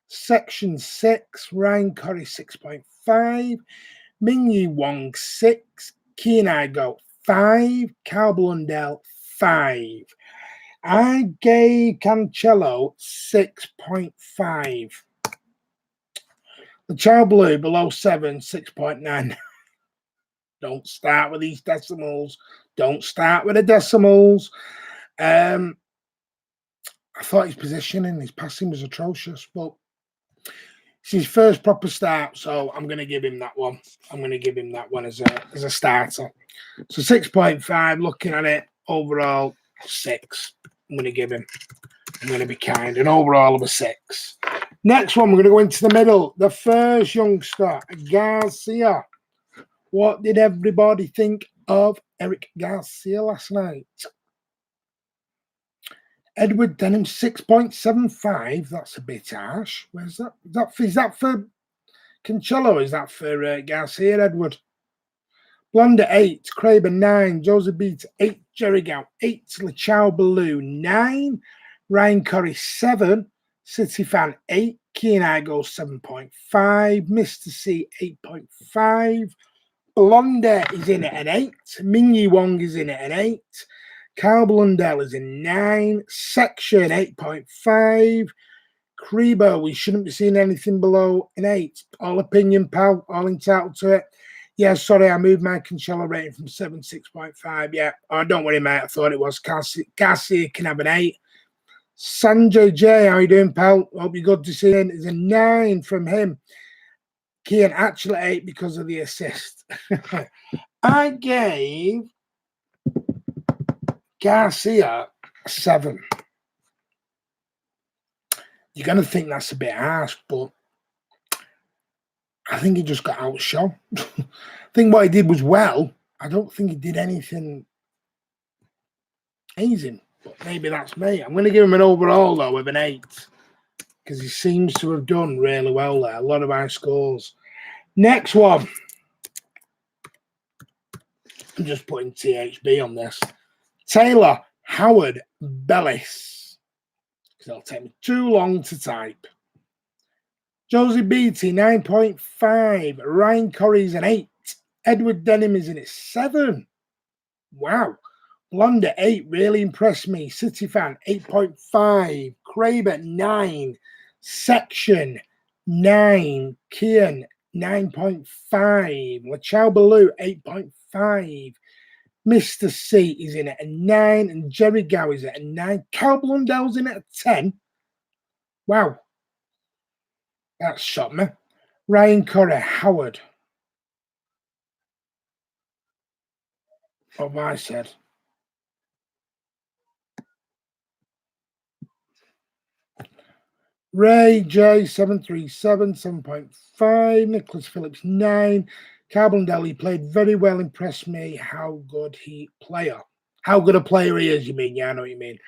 Section 6. Ryan Corrie, 6.5. Ming-Yi Wong, 6. Keen I go, 5. Cal Blundell, 5. I gave Cancelo 6.5. The Child Blue below 7, 6.9. Don't start with these decimals. Don't start with the decimals. I thought his positioning, his passing was atrocious, but it's his first proper start, so I'm going to give him that one. I'm going to give him that one as a starter. So 6.5, looking at it, overall, 6. I'm going to give him. I'm going to be kind. An overall of a 6. Next one, we're going to go into the middle. The first youngster, Garcia. What did everybody think of Eric Garcia last night? Edward Denham 6.75. That's a bit harsh. Where's that? Is that for Cancelo? Is that for Garcia, Edward? Blonde 8, Craven 9, Joseph Beat 8, Jerry Gow 8, Lachau Baloo 9, Ryan Curry 7, City Fan 8, Keen Igo 7.5, Mr. C 8.5, Blonde is in at an 8, Mingyi Wong is in at an 8, Carl Blundell is in 9, Section 8.5, Krebo, we shouldn't be seeing anything below an 8. All opinion, pal, all entitled to it. Yeah, sorry, I moved my Cancelo rating from 7, 6.5. Yeah, oh, don't worry, mate. I thought it was. Garcia can have an 8. Sanjay J, how you doing, pal? Hope you're good to see him. It's a 9 from him. Kian actually 8 because of the assist. I gave Garcia a 7. You're going to think that's a bit harsh, but I think he just got outshone. I think what he did was well. I don't think he did anything amazing, but maybe that's me. I'm going to give him an overall, though, with an 8, because he seems to have done really well there. A lot of high scores. Next one. I'm just putting THB on this. Taylor Howard Bellis, because it'll take me too long to type. Josie Beattie, 9.5. Ryan Curry's an 8. Edward Denham is in at 7. Wow. Blonde 8 really impressed me. City Fan 8.5. Craber 9. Section 9. Kian 9.5. Lachau Baloo 8.5. Mr. C is in at a 9. And Jerry Gow is at a 9. Cal Blundell's in at a 10. Wow. That shot me. Ryan Curry, Howard. What have I said? Ray J, 737, 7.5. Nicholas Phillips, 9. Carbon Deli played very well, impressed me. How good How good a player he is, you mean? Yeah, I know what you mean.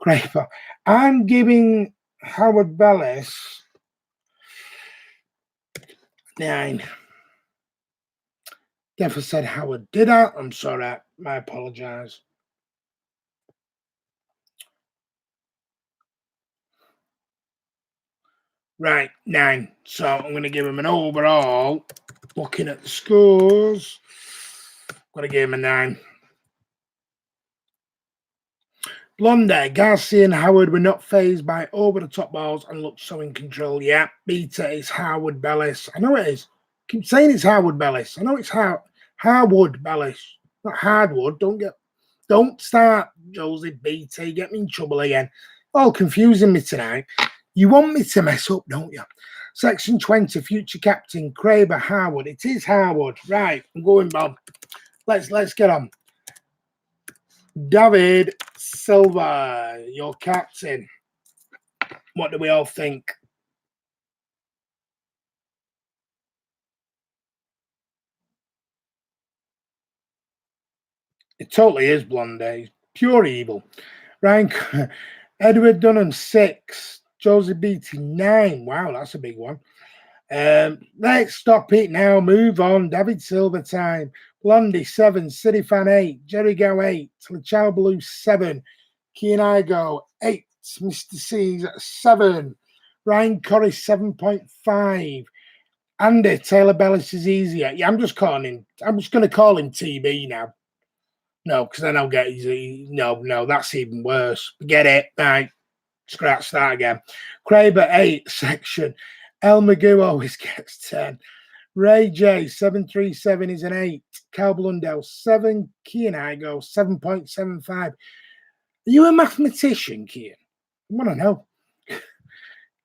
Craper. I'm giving Howard Bellis 9. Never said Howard. Did I? I'm sorry. I apologize. Right, 9. So I'm going to give him an overall. Looking at the scores, I'm going to give him a 9. Blonde, Garcia and Howard were not fazed by over-the-top balls and looked so in control. Yeah, Beta is Howard Bellis. I know it is. Keep saying it's Howard Bellis. I know it's Harwood Bellis, not Hardwood. Don't start, Josie Beta. You get me in trouble again. All confusing me tonight. You want me to mess up, don't you? Section 20, future captain Craber Harwood. It is Harwood. Right, I'm going, Bob. Let's get on. David Silva, your captain. What do we all think? It totally is Blonde. Pure evil. Ryan Edward Dunham, 6. Josie Beattie, 9. Wow, that's a big one. Let's stop it now. Move on. David Silva time. Blondie, 7. City Fan, 8. Jerry Gow, 8. Lachau Blue, 7. Keen Igo, 8. Mr. C's at 7. Ryan Curry, 7.5. Andy Taylor Bellis is easier. Yeah, I'm just going to call him TB now. No, because then I'll get no, that's even worse. Forget it. Right. Scratch that again. Craber 8 section. El Magoo always gets 10. Ray J 737 is an 8. Cal Blundell 7. Kian Igo 7.75. Are you a mathematician, Kian? I want to know.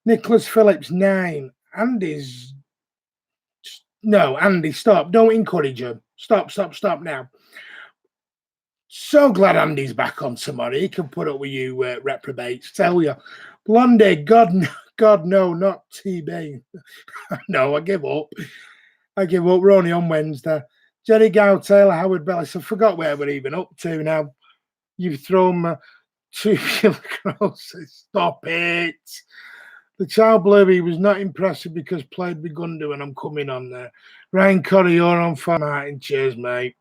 Nicholas Phillips 9. Andy's no, Andy, stop. Don't encourage him. Stop now. So glad Andy's back on tomorrow. He can put up with you reprobates. Tell you. Blondie, God, no, not TB. No, I give up. We're only on Wednesday. Jerry Gow, Taylor, Howard Bellis. I forgot where we're even up to now. You've thrown tuberculosis. Stop it. The child blue, he was not impressive because played with Gundu, and I'm coming on there. Ryan Corrie, you're on fire, Martin. Cheers, mate.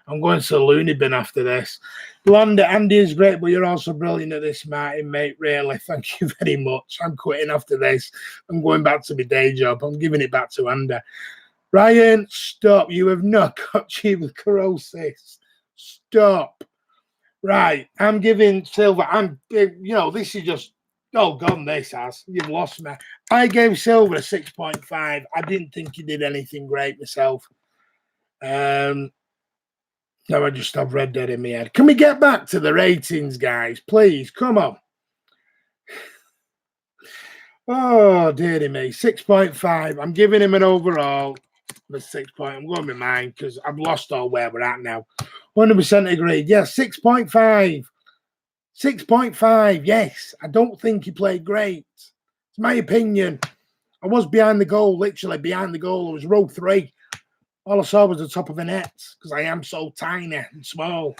I'm going to the loony bin after this. Blonde, Andy is great, but you're also brilliant at this, Martin, mate. Really, thank you very much. I'm quitting after this. I'm going back to my day job. I'm giving it back to Andy. Ryan, stop. You have not got tuberculosis. Stop. Right. I'm giving Silver. This is just, gone, this has. You've lost me. I gave Silver a 6.5. I didn't think he did anything great myself. Now I just have Red Dead in my head. Can we get back to the ratings, guys? Please, come on. Oh, dearie me. 6.5. I'm giving him an overall of 6 point. I'm going with mine because I've lost all where we're at now. 100% agreed. Yes, 6.5. 6.5. Yes. I don't think he played great. It's my opinion. I was behind the goal, literally behind the goal. It was row 3. All I saw was the top of the net because I am so tiny and small.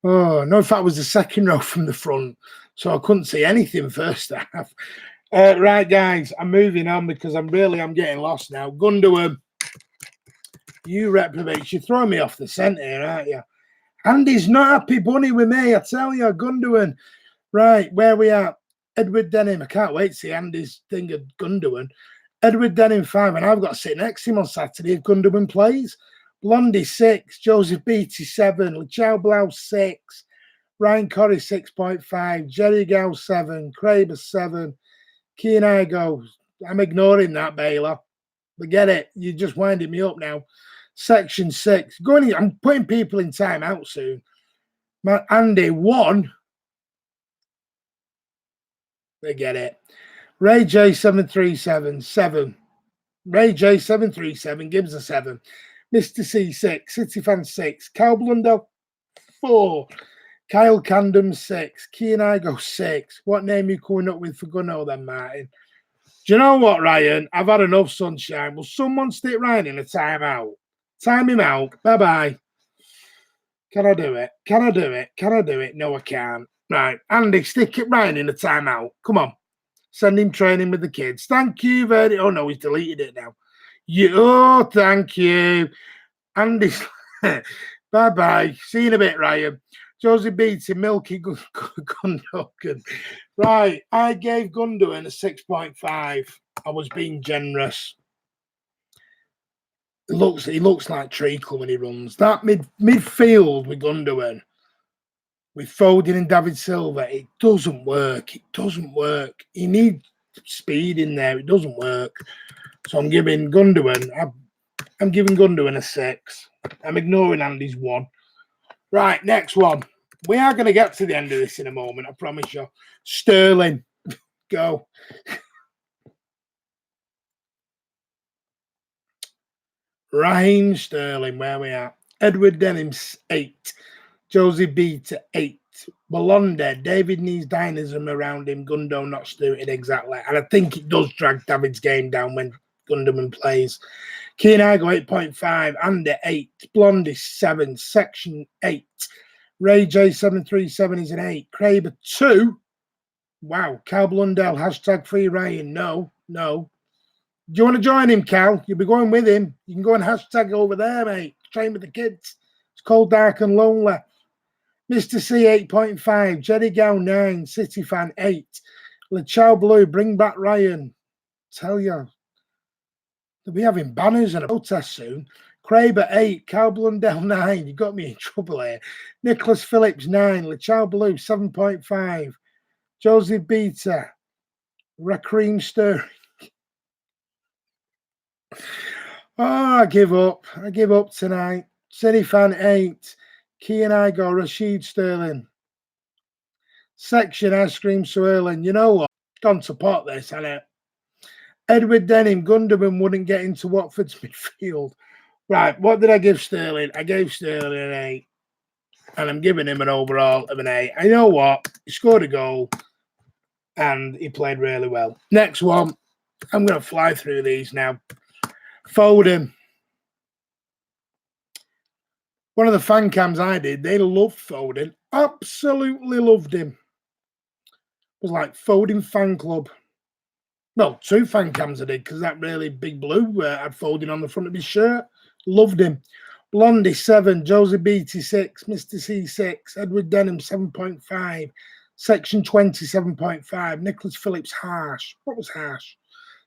Oh, no, in fact, it was the second row from the front, so I couldn't see anything first half. Right, guys, I'm moving on because I'm getting lost now. Gundogan, you reprobates. You're throwing me off the scent here, aren't you? Andy's not happy bunny with me, I tell you, Gundogan. Right, where we at? Edward Denham. I can't wait to see Andy's thing of Gundogan. Edward Denham 5, and I've got to sit next to him on Saturday if Gundogan plays. Blondie 6, Joseph Beattie 7, Lichao Blau 6, Ryan Corrie 6.5, Jerry Gow 7, Kraber 7, Keen Igo. I'm ignoring that, Baylor. Forget it. You're just winding me up now. Section 6. I'm putting people in time out soon. Andy 1. Forget it. Ray J 737 7. Ray J 737 gives a 7. Mr. C 6. City Fan 6. Cal Blundell 4. Kyle Candom 6. Key and I go 6. What name are you coming up with for Gunno then, Martin? Do you know what, Ryan? I've had enough sunshine. Will someone stick Ryan in a timeout? Time him out. Bye-bye. Can I do it? Can I do it? Can I do it? No, I can't. Right. Andy, stick it Ryan in a timeout. Come on. Send him training with the kids. Thank you very... Oh, no, he's deleted it now. Thank you. Andy's... Bye-bye. See you in a bit, Ryan. Josie Beattie, Milky Gundogan. Right, I gave Gundogan a 6.5. I was being generous. He looks like treacle when he runs. That midfield with Gundogan, with Foden and David Silva, it doesn't work. It doesn't work. You need speed in there. It doesn't work. So I'm giving Gundogan. I'm giving Gundogan a 6. I'm ignoring Andy's 1. Right, next one. We are going to get to the end of this in a moment, I promise you. Sterling, go. Raheem Sterling, where we are. Edward Denham, 8. Josie Beattie, 8. Belonde, David needs dynamism around him. Gundo not suited exactly. And I think it does drag David's game down when Gundogan plays. Keen Igo, 8.5. Andy, 8. Blondie, 7. Section, 8. Ray J737 is an 8. Kraber, 2. Wow. Cal Blundell, #free Ryan. No. Do you want to join him, Cal? You'll be going with him. You can go and hashtag over there, mate. Train with the kids. It's cold, dark, and lonely. Mr. C, 8.5. Jerry Gow, 9. City Fan, 8. LeChow Blue, bring back Ryan. Tell you, they'll be having banners and a protest soon. Kraber, 8. Cal Blundell, 9. You got me in trouble here. Nicholas Phillips, 9. LeChow Blue, 7.5. Josie Beattie. Rakeem Sterling. Oh, I give up. I give up tonight. City Fan, 8. Key and I go Rashid Sterling. Section Ice Cream Swirling. You know what? Gone to pot this, hasn't it? Edward Denham, Gundogan wouldn't get into Watford's midfield. Right, what did I give Sterling? I gave Sterling an 8. And I'm giving him an overall of an 8. I know what? He scored a goal. And he played really well. Next one. I'm going to fly through these now. Foden. One of the fan cams I did, they loved Foden. Absolutely loved him. It was like Foden fan club. Well, 2 fan cams I did because that really big blue had Foden on the front of his shirt. Loved him. Blondie 7, Josie Beattie 6, Mr. C 6, Edward Denham 7.5, Section 20 7.5, Nicholas Phillips Harsh. What was Harsh?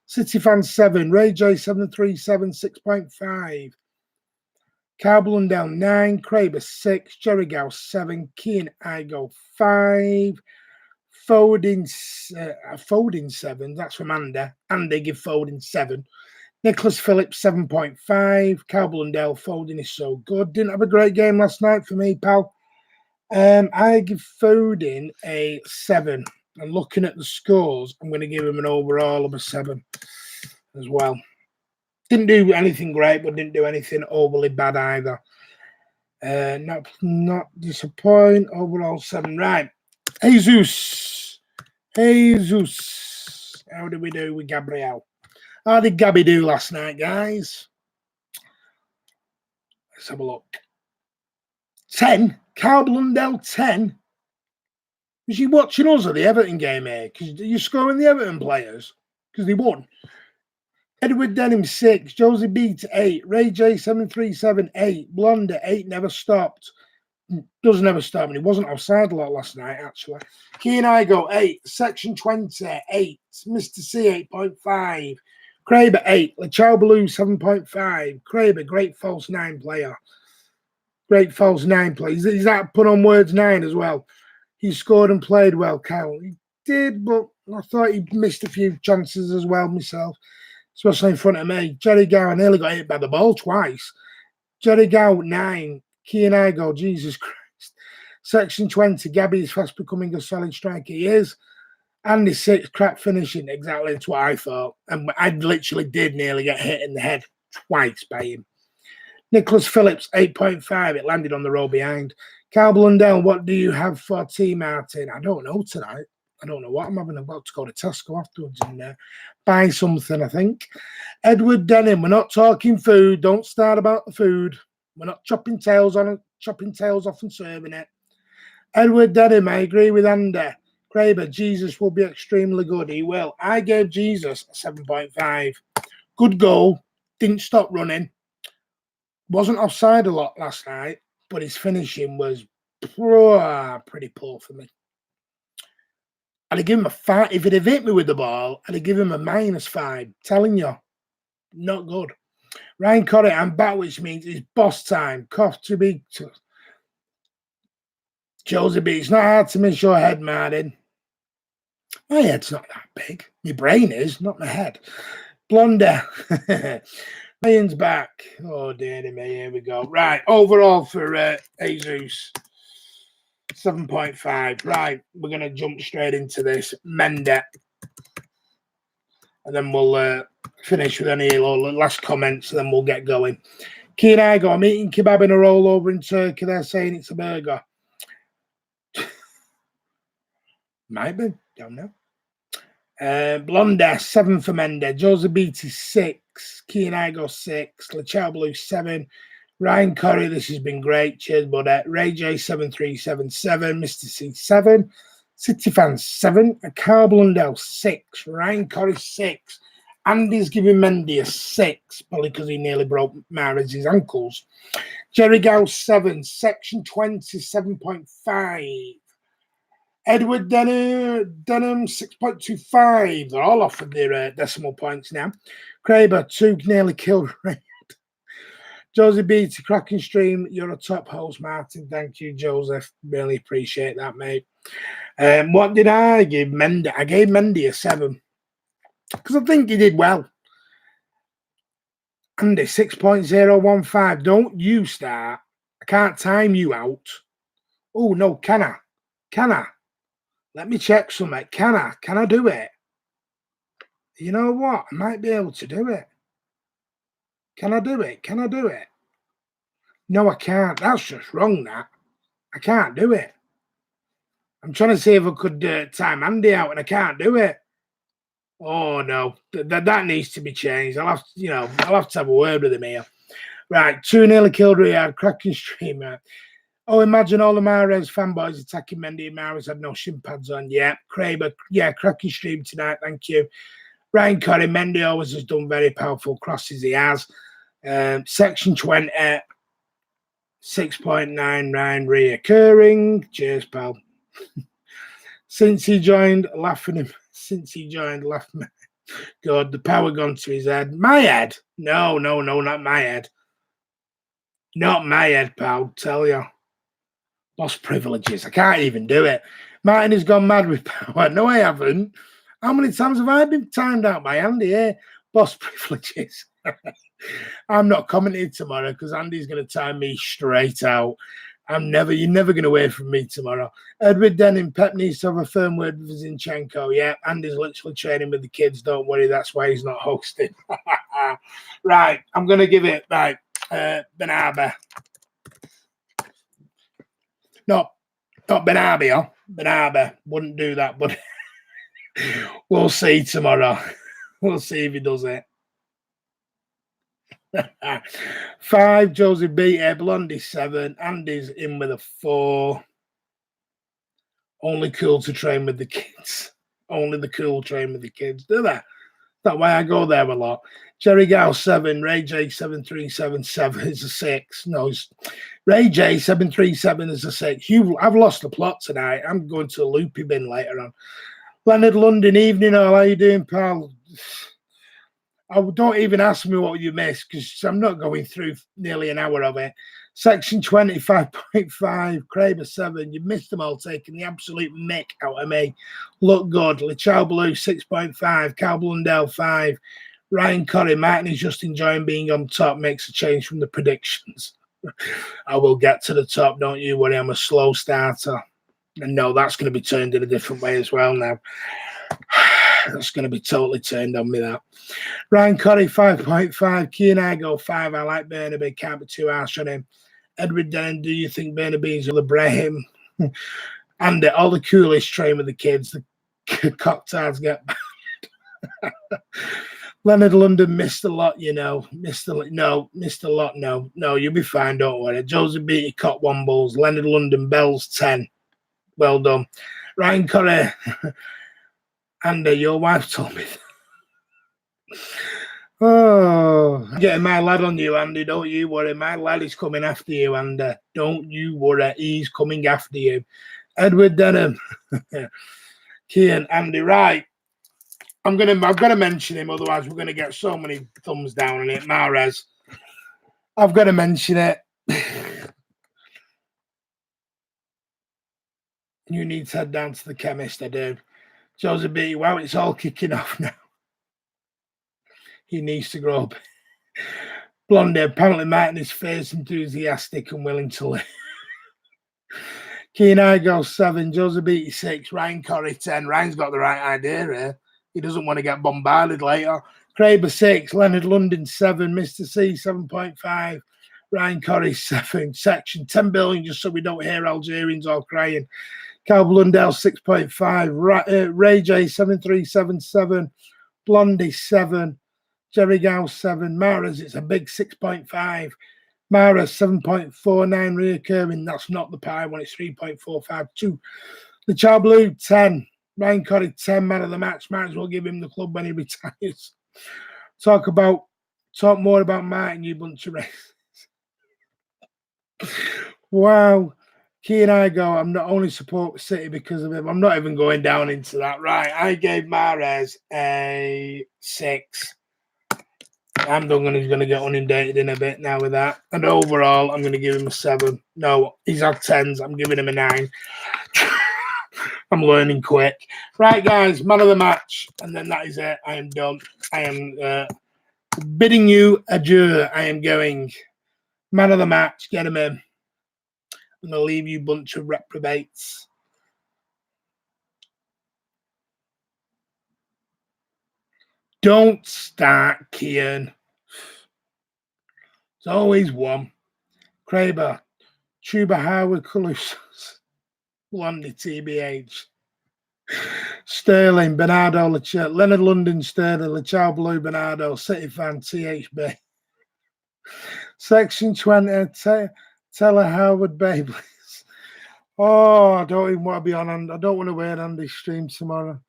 City Fan 7, Ray J 737 6.5, Carl Blundell 9, Kraber 6, Jerry Gow 7, Kean Igo 5, Foden 7. That's from Andy give Foden 7. Nicholas Phillips 7.5. Carl Blundell, Foden is so good. Didn't have a great game last night for me, pal. I give Foden a 7. And looking at the scores, I'm going to give him an overall of a 7 as well. Didn't do anything great, but didn't do anything overly bad either. Not disappoint. Overall 7. Right. Jesus. How did we do with Gabriel? How did Gabby do last night, guys? Let's have a look. 10. Carl Blundell 10. Was you watching us at the Everton game here? Because you're scoring the Everton players because they won. Edward Denham 6, Josie Beat 8, Ray J 737 8, Blonde 8 never stopped. Does never stop, and he wasn't offside a lot last night, actually. Key and I go 8, Section 20 8, Mr. C 8.5, Kraber 8, Lachau Blue 7.5, Kraber, great false 9 player. Great false 9 player. He's that put on words 9 as well. He scored and played well, Kyle. He did, but I thought he missed a few chances as well myself, especially in front of me. Jerry Gow, I nearly got hit by the ball twice. Jerry Gow 9. Key and I go, Jesus Christ. Section 20, Gabby is fast becoming a solid striker. He is. Andy 6, crap finishing. Exactly, that's what I thought. And I literally did nearly get hit in the head twice by him. Nicholas Phillips, 8.5. It landed on the row behind. Carl Blundell, what do you have for T. Martin? I don't know tonight. I don't know what I'm having. I'm about to go to Tesco afterwards and buy something, I think. Edward Denham, we're not talking food. Don't start about the food. We're not chopping tails off and serving it. Edward Denham, I agree with Andy. Kraber, Jesus will be extremely good. He will. I gave Jesus a 7.5. Good goal. Didn't stop running. Wasn't offside a lot last night, but his finishing was pretty poor for me. I'd have given him a 5. If he'd have hit me with the ball, I'd have given him a -5. Telling you, not good. Ryan Corrie, I'm back, which means it's boss time. Cough to be. Josie B, it's not hard to miss your head, Martin. My head's not that big. My brain is, not my head. Blonde. Ryan's back. Oh, dear me. Here we go. Right. Overall for Jesus, 7.5. Right. We're going to jump straight into this. Mendet. And then we'll finish with any last comments, and then we'll get going. Key and I go, I'm eating kebab in a roll over in Turkey. They're saying it's a burger. Might be. Don't know. Blonde, 7 for Mende. Joseph Beattie, 6. Key and I go 6. Lachau Blue, 7. Ryan Corrie, this has been great. Cheers, buddy. Ray J, 7377. Mr. C, 7. City Fans, 7. Carl Blundell, 6. Ryan Corrie, 6. Andy's giving Mendy a 6, probably because he nearly broke Mahrez's ankles. Jerry Gow, 7. Section 20, 7.5. Edward Denham, 6.25. They're all off with their decimal points now. Kraber, 2 nearly killed. Josie Beattie, cracking stream. You're a top host, Martin. Thank you, Joseph. Really appreciate that, mate. What did I give Mendy? I gave Mendy a 7 because I think he did well. Andy, 6.015. Don't you start. I can't time you out. Oh, no, can I? Can I? Let me check something. Can I? Can I do it? You know what? I might be able to do it. Can I do it? Can I do it? No, I can't. That's just wrong, that. I can't do it. I'm trying to see if I could time Andy out, and I can't do it. Oh, no. That needs to be changed. I'll have to have a word with him here. Right, 2 nearly killed Riyadh. Cracking streamer. Oh, imagine all the Mahrez fanboys attacking Mendy. Mahrez had no shin pads on. Yeah, Kraber. Yeah, cracking stream tonight. Thank you. Ryan Curry. Mendy always has done very powerful crosses. He has. Section 20. 6.9 Ryan reoccurring. Cheers, pal. Since he joined, laughing him. Since he joined, laughing. God, the power gone to his head. My head? No, not my head. Not my head, pal. Tell you. Boss privileges. I can't even do it. Martin has gone mad with power. No, I haven't. How many times have I been timed out by Andy here? Boss privileges. I'm not commenting tomorrow because Andy's going to time me straight out. You're never going to hear from me tomorrow. Edward Denning, Pep needs to have a firm word with Zinchenko. Yeah, Andy's literally training with the kids. Don't worry, that's why he's not hosting. Right, I'm going to give it, right, Benaber. No, not Benabia. Benaber. Wouldn't do that, but we'll see tomorrow. We'll see if he does it. 5, Josie beat it. Blondie 7. Andy's in with a 4. Only cool to train with the kids. Only the cool train with the kids, do they? That's why I go there a lot. Jerry Gow 7. Ray J 7377 is a 6. No, it's Ray J 737 is a 6. I've lost the plot tonight. I'm going to a loopy bin later on. Leonard London, evening all. How you doing, pal? Don't even ask me what you missed because I'm not going through nearly an hour of it. Section 25.5, Kraber 7. You missed them all, taking the absolute mick out of me. Look good. Lichao Blue 6.5, Cal Blundell 5. Ryan Curry, Martin is just enjoying being on top, makes a change from the predictions. I will get to the top, don't you worry. I'm a slow starter. And no, that's going to be turned in a different way as well now. That's going to be totally turned on me, that. Ryan Curry, 5.5. Key and I go 5. I like Burnaby. Can't be too harsh on him. Edward Denning, do you think Burnaby will Brahim? And all the coolest train with the kids. The cocktails get banned. Leonard London missed a lot, you know. Missed a lot. No, you'll be fine. Don't worry. Joseph Beatty, Cot Wombles. Leonard London, Bells 10. Well done. Ryan Curry. Andy, your wife told me that. Oh, I'm getting my lad on you, Andy. Don't you worry. My lad is coming after you, Andy. Don't you worry. He's coming after you. Edward Denham. Kian, Andy, right. I've got to mention him, otherwise we're going to get so many thumbs down on it. Mahrez. I've got to mention it. You need to head down to the chemist, I do. Joseph B. Wow, it's all kicking off now. He needs to grow up. Blondie, apparently Martin is fierce, enthusiastic and willing to live. Keen I go 7, Joseph B. 6, Ryan Corrie 10. Ryan's got the right idea here. He doesn't want to get bombarded later. Kraber 6, Leonard London 7, Mr. C 7.5, Ryan Corrie 7, section 10 billion just so we don't hear Algerians all crying. Cal Blundell 6.5, Ray J 7377, Blondie 7, Jerry Gow 7, Mahrez, it's a big 6.5, Mahrez 7.49 reoccurring, that's not the pie one, it's 3.452. The Chow Blue 10, Ryan Corrie 10, man of the match, might as well give him the club when he retires. Talk more about Martin, you bunch of racists. Wow. Key and I go, I'm not only support City because of him. I'm not even going down into that. Right. I gave Mahrez a 6. I'm going to get inundated in a bit now with that. And overall, I'm going to give him a 7. No, he's had 10s. I'm giving him a 9. I'm learning quick. Right, guys, man of the match. And then that is it. I am done. I am bidding you adieu. I am going. Man of the match. Get him in. I'm going to leave you bunch of reprobates. Don't start, Kian. There's always one. Kraber, Tuba Howard Calusas, Blondie TBH, Sterling, Bernardo, Leonard London, Sterling, Lachau Blue, Bernardo, City fan, THB. Section 20, Teller Howard Bay, please. Oh, I don't even want to be on. I don't want to wait on Andy's stream tomorrow.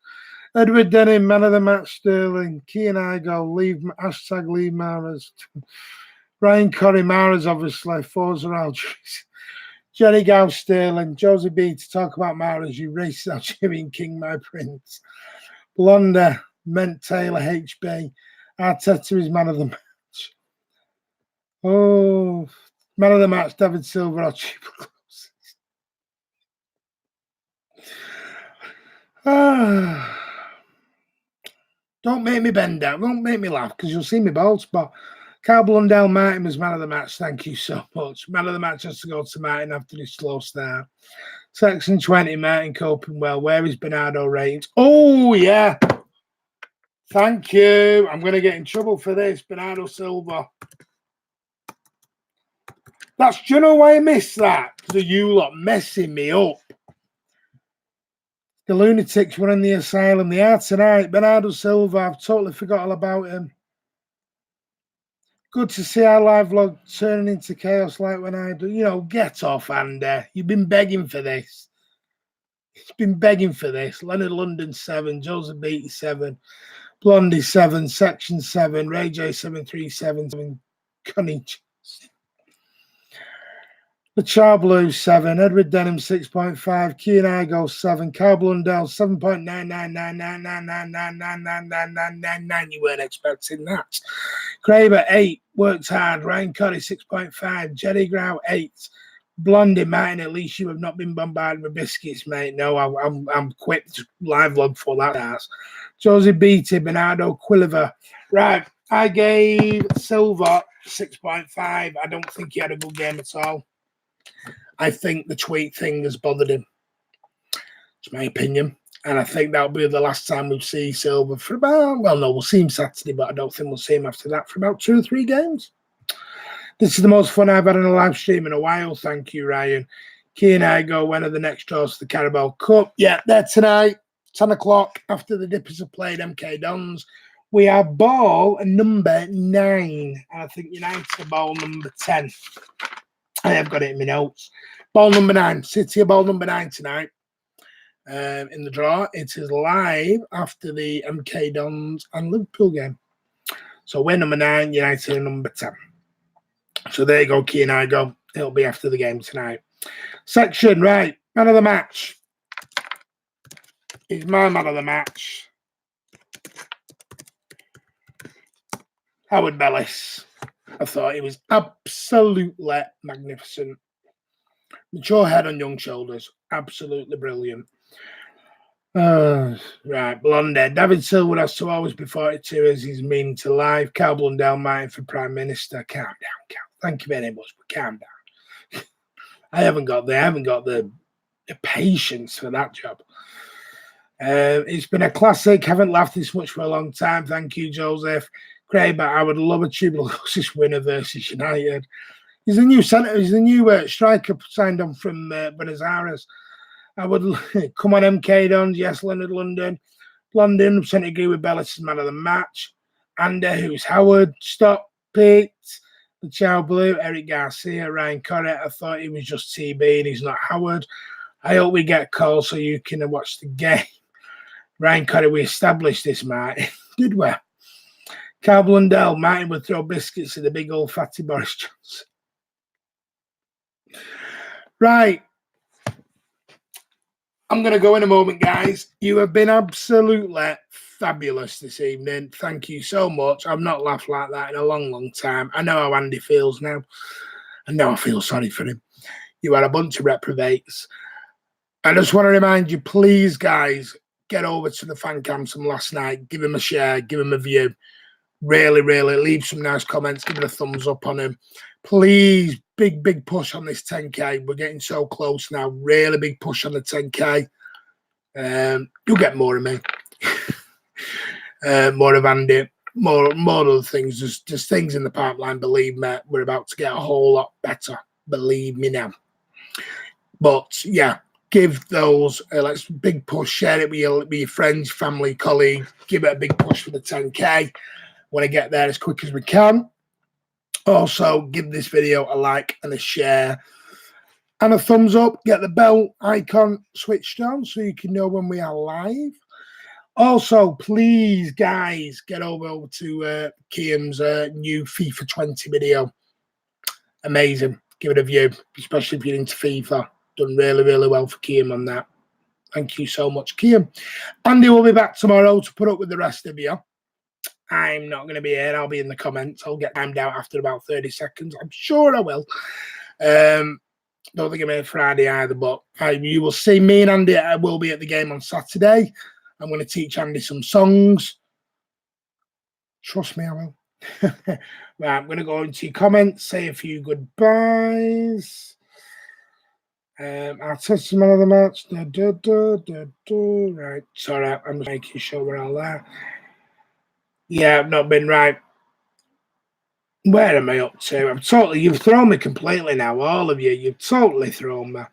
Edward Denning, man of the match, Sterling. Key and I go, leave Mahrez. Ryan Corey, Mahrez, obviously. Forza Aldridge. Jerry Gow, Sterling. Josie B, to talk about Mahrez, you racist Algerian king, my prince. Blonda, Ment Taylor, HB. Arteta is man of the match. Oh, man of the match, David Silver or cheaper clothes. Don't make me bend down. Don't make me laugh because you'll see me bald spot. Carl Blundell, Martin was man of the match. Thank you so much. Man of the match has to go to Martin after his slow start. Section 20, Martin coping well. Where is Bernardo ratings? Oh, yeah. Thank you. I'm going to get in trouble for this. Bernardo Silva. Do you know why I missed that? Because you lot messing me up. The lunatics were in the asylum. They are tonight. Bernardo Silva, I've totally forgot all about him. Good to see our live vlog turning into chaos like when I do. You know, get off, Andy. You've been begging for this. It's been begging for this. Leonard London 7, Joseph Beatty 7, Blondie 7, Section 7, Ray J 737, Connie. The Child Blue 7, Edward Denham 6.5, Key and I go 7, Carl Blundell 7.99999999999. You weren't expecting that. Craver 8, worked hard. Ryan Curry 6.5, Jerry Grau 8, Blondie Martin. At least you have not been bombarded with biscuits, mate. No, I'm quit live vlog for that ass. Josie Beatty, Bernardo Quilliver. Right, I gave Silva 6.5. I don't think he had a good game at all. I think the tweet thing has bothered him. It's my opinion. And I think that'll be the last time we'll see Silva for about, well, no, we'll see him Saturday, but I don't think we'll see him after that for about 2 or 3 games. This is the most fun I've had on a live stream in a while. Thank you, Ryan. Key and I go, when are the next draws to the Carabao Cup? Yeah, they're tonight, 10 o'clock after the Dippers have played MK Dons. We are ball number 9. And I think United are ball number 10. I have got it in my notes. Ball number 9. City are ball number 9 tonight in the draw. It is live after the MK Dons and Liverpool game. So we're number 9, United are number 10. So there you go, Key and I go. It'll be after the game tonight. Section, right. Man of the match. Is my man of the match. Howard Bellis. I thought he was absolutely magnificent. Mature head on young shoulders. Absolutely brilliant. Right, Blonde. David Silver has to always be 42 as he's meaning to life. Carl Blundell Martin for Prime Minister. Calm down, Cal. Thank you very much, but calm down. I haven't got the patience for that job. It's been a classic. Haven't laughed this much for a long time. Thank you, Joseph. Craig, but I would love a tuberculosis winner versus United. He's a new centre. He's a new striker signed on from Buenos Aires. I would come on MK Dons. Yes, Leonard London. London, 100% agree with Bellis' man of the match. Andy, who's Howard. Stop, Pete. The Chow Blue. Eric Garcia. Ryan Corrett. I thought he was just TB and he's not Howard. I hope we get calls so you can watch the game. Ryan Corrett, we established this, Martin. Did we? Carl Blundell, Martin would throw biscuits at the big old fatty Boris Johnson. Right. I'm going to go in a moment, guys. You have been absolutely fabulous this evening. Thank you so much. I've not laughed like that in a long, long time. I know how Andy feels now. I know I feel sorry for him. You are a bunch of reprobates. I just want to remind you, please, guys, get over to the fan cams from last night. Give him a share. Give him a view. Really, really leave some nice comments. Give it a thumbs up on him. Please, big push on this 10K. We're getting so close now. Really big push on the 10K. You'll get more of me. More of Andy. More other things. There's things in the pipeline. Believe me, we're about to get a whole lot better. Believe me now. But, yeah, give those, let's big push. Share it with your friends, family, colleagues. Give it a big push for the 10K. Want to get there as quick as we can. Also, give this video a like and a share. and a thumbs up. Get the bell icon switched on so you can know when we are live. Also, please, guys, get over to Kiam's new FIFA 20 video. Amazing. Give it a view, especially if you're into FIFA. Done really, really well for Kiam on that. Thank you so much, Kiam. Andy will be back tomorrow to put up with the rest of you. I'm not going to be here. I'll be in the comments. I'll get timed out after about 30 seconds. I'm sure I will. Don't think I'm here Friday either, but you will see me and Andy. I will be at the game on Saturday. I'm going to teach Andy some songs. Trust me, I will. Right, I'm going to go into your comments, say a few goodbyes. I'll test some of the match. Right, sorry, I'm just making sure we're all there. Yeah, I've not been right. Where am I up to? You've thrown me completely now, all of you. You've totally thrown me. It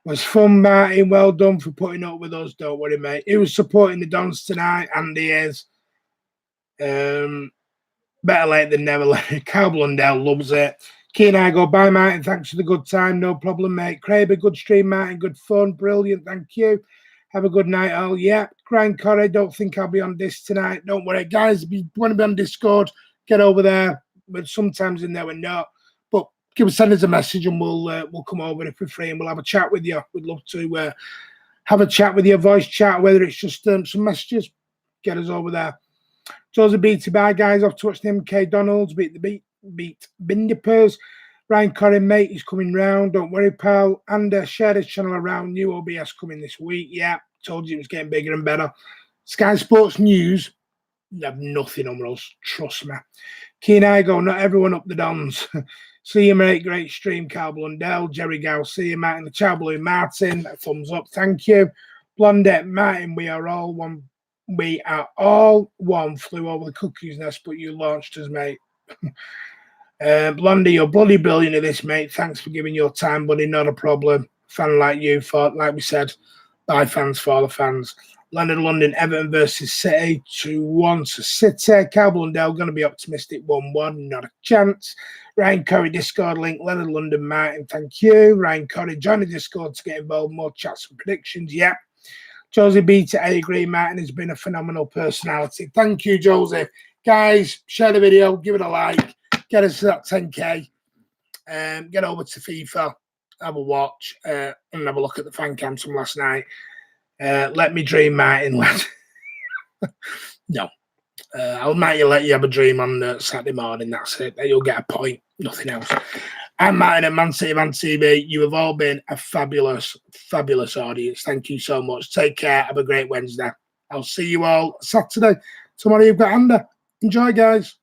was fun, Martin. Well done for putting up with us. Don't worry, mate. Who was supporting the Dons tonight? Andy is. Better late than never. Carl Blundell loves it. Keen, I go, bye, Martin. Thanks for the good time. No problem, mate. Kraber, good stream, Martin. Good fun. Brilliant. Thank you. Have a good night, all. Yeah. Grind Corrie, don't think I'll be on this tonight. Don't worry, guys. If you want to be on Discord, get over there. But sometimes in there we're not. But send us a message and we'll come over if we're free and we'll have a chat with you. We'd love to have a chat with you, voice chat, whether it's just some messages. Get us over there. Josie Beatty, bye, guys. Off to watch the MK Donalds. Beat Bindipers. Ryan Corrin, mate, he's coming round. Don't worry, pal. And share this channel around. New OBS coming this week. Yeah, told you it was getting bigger and better. Sky Sports News. They have nothing on us. Trust me. Keen I go, not everyone up the Dons. See you, mate. Great stream, Carl Blundell. Jerry Gow, see you, Martin. The Chow Blue Martin. Thumbs up. Thank you. Blondette, Martin, we are all one. We are all one. Flew over the cuckoo's nest, but you launched us, mate. Blondie, you're bloody brilliant at this, mate. Thanks for giving your time, buddy. Not a problem. Fan like you, like we said, by fans for the fans. London, Everton versus City, 2-1 to City. Cal Blundell going to be optimistic, 1-1, not a chance. Ryan Corrie, Discord link. Leonard London, Martin, thank you. Ryan Corrie, join the Discord to get involved. More chats and predictions, yeah. Josie Beatty, I agree, Martin has been a phenomenal personality. Thank you, Josie. Guys, share the video, give it a like, get us to that 10K, get over to FIFA, have a watch, and have a look at the fan cams from last night. Let me dream, Martin. No. I might let you have a dream on Saturday morning. That's it. You'll get a point. Nothing else. I'm Martin at Man City Man TV. You have all been a fabulous, fabulous audience. Thank you so much. Take care. Have a great Wednesday. I'll see you all Saturday. Tomorrow you've got Andy. Enjoy, guys.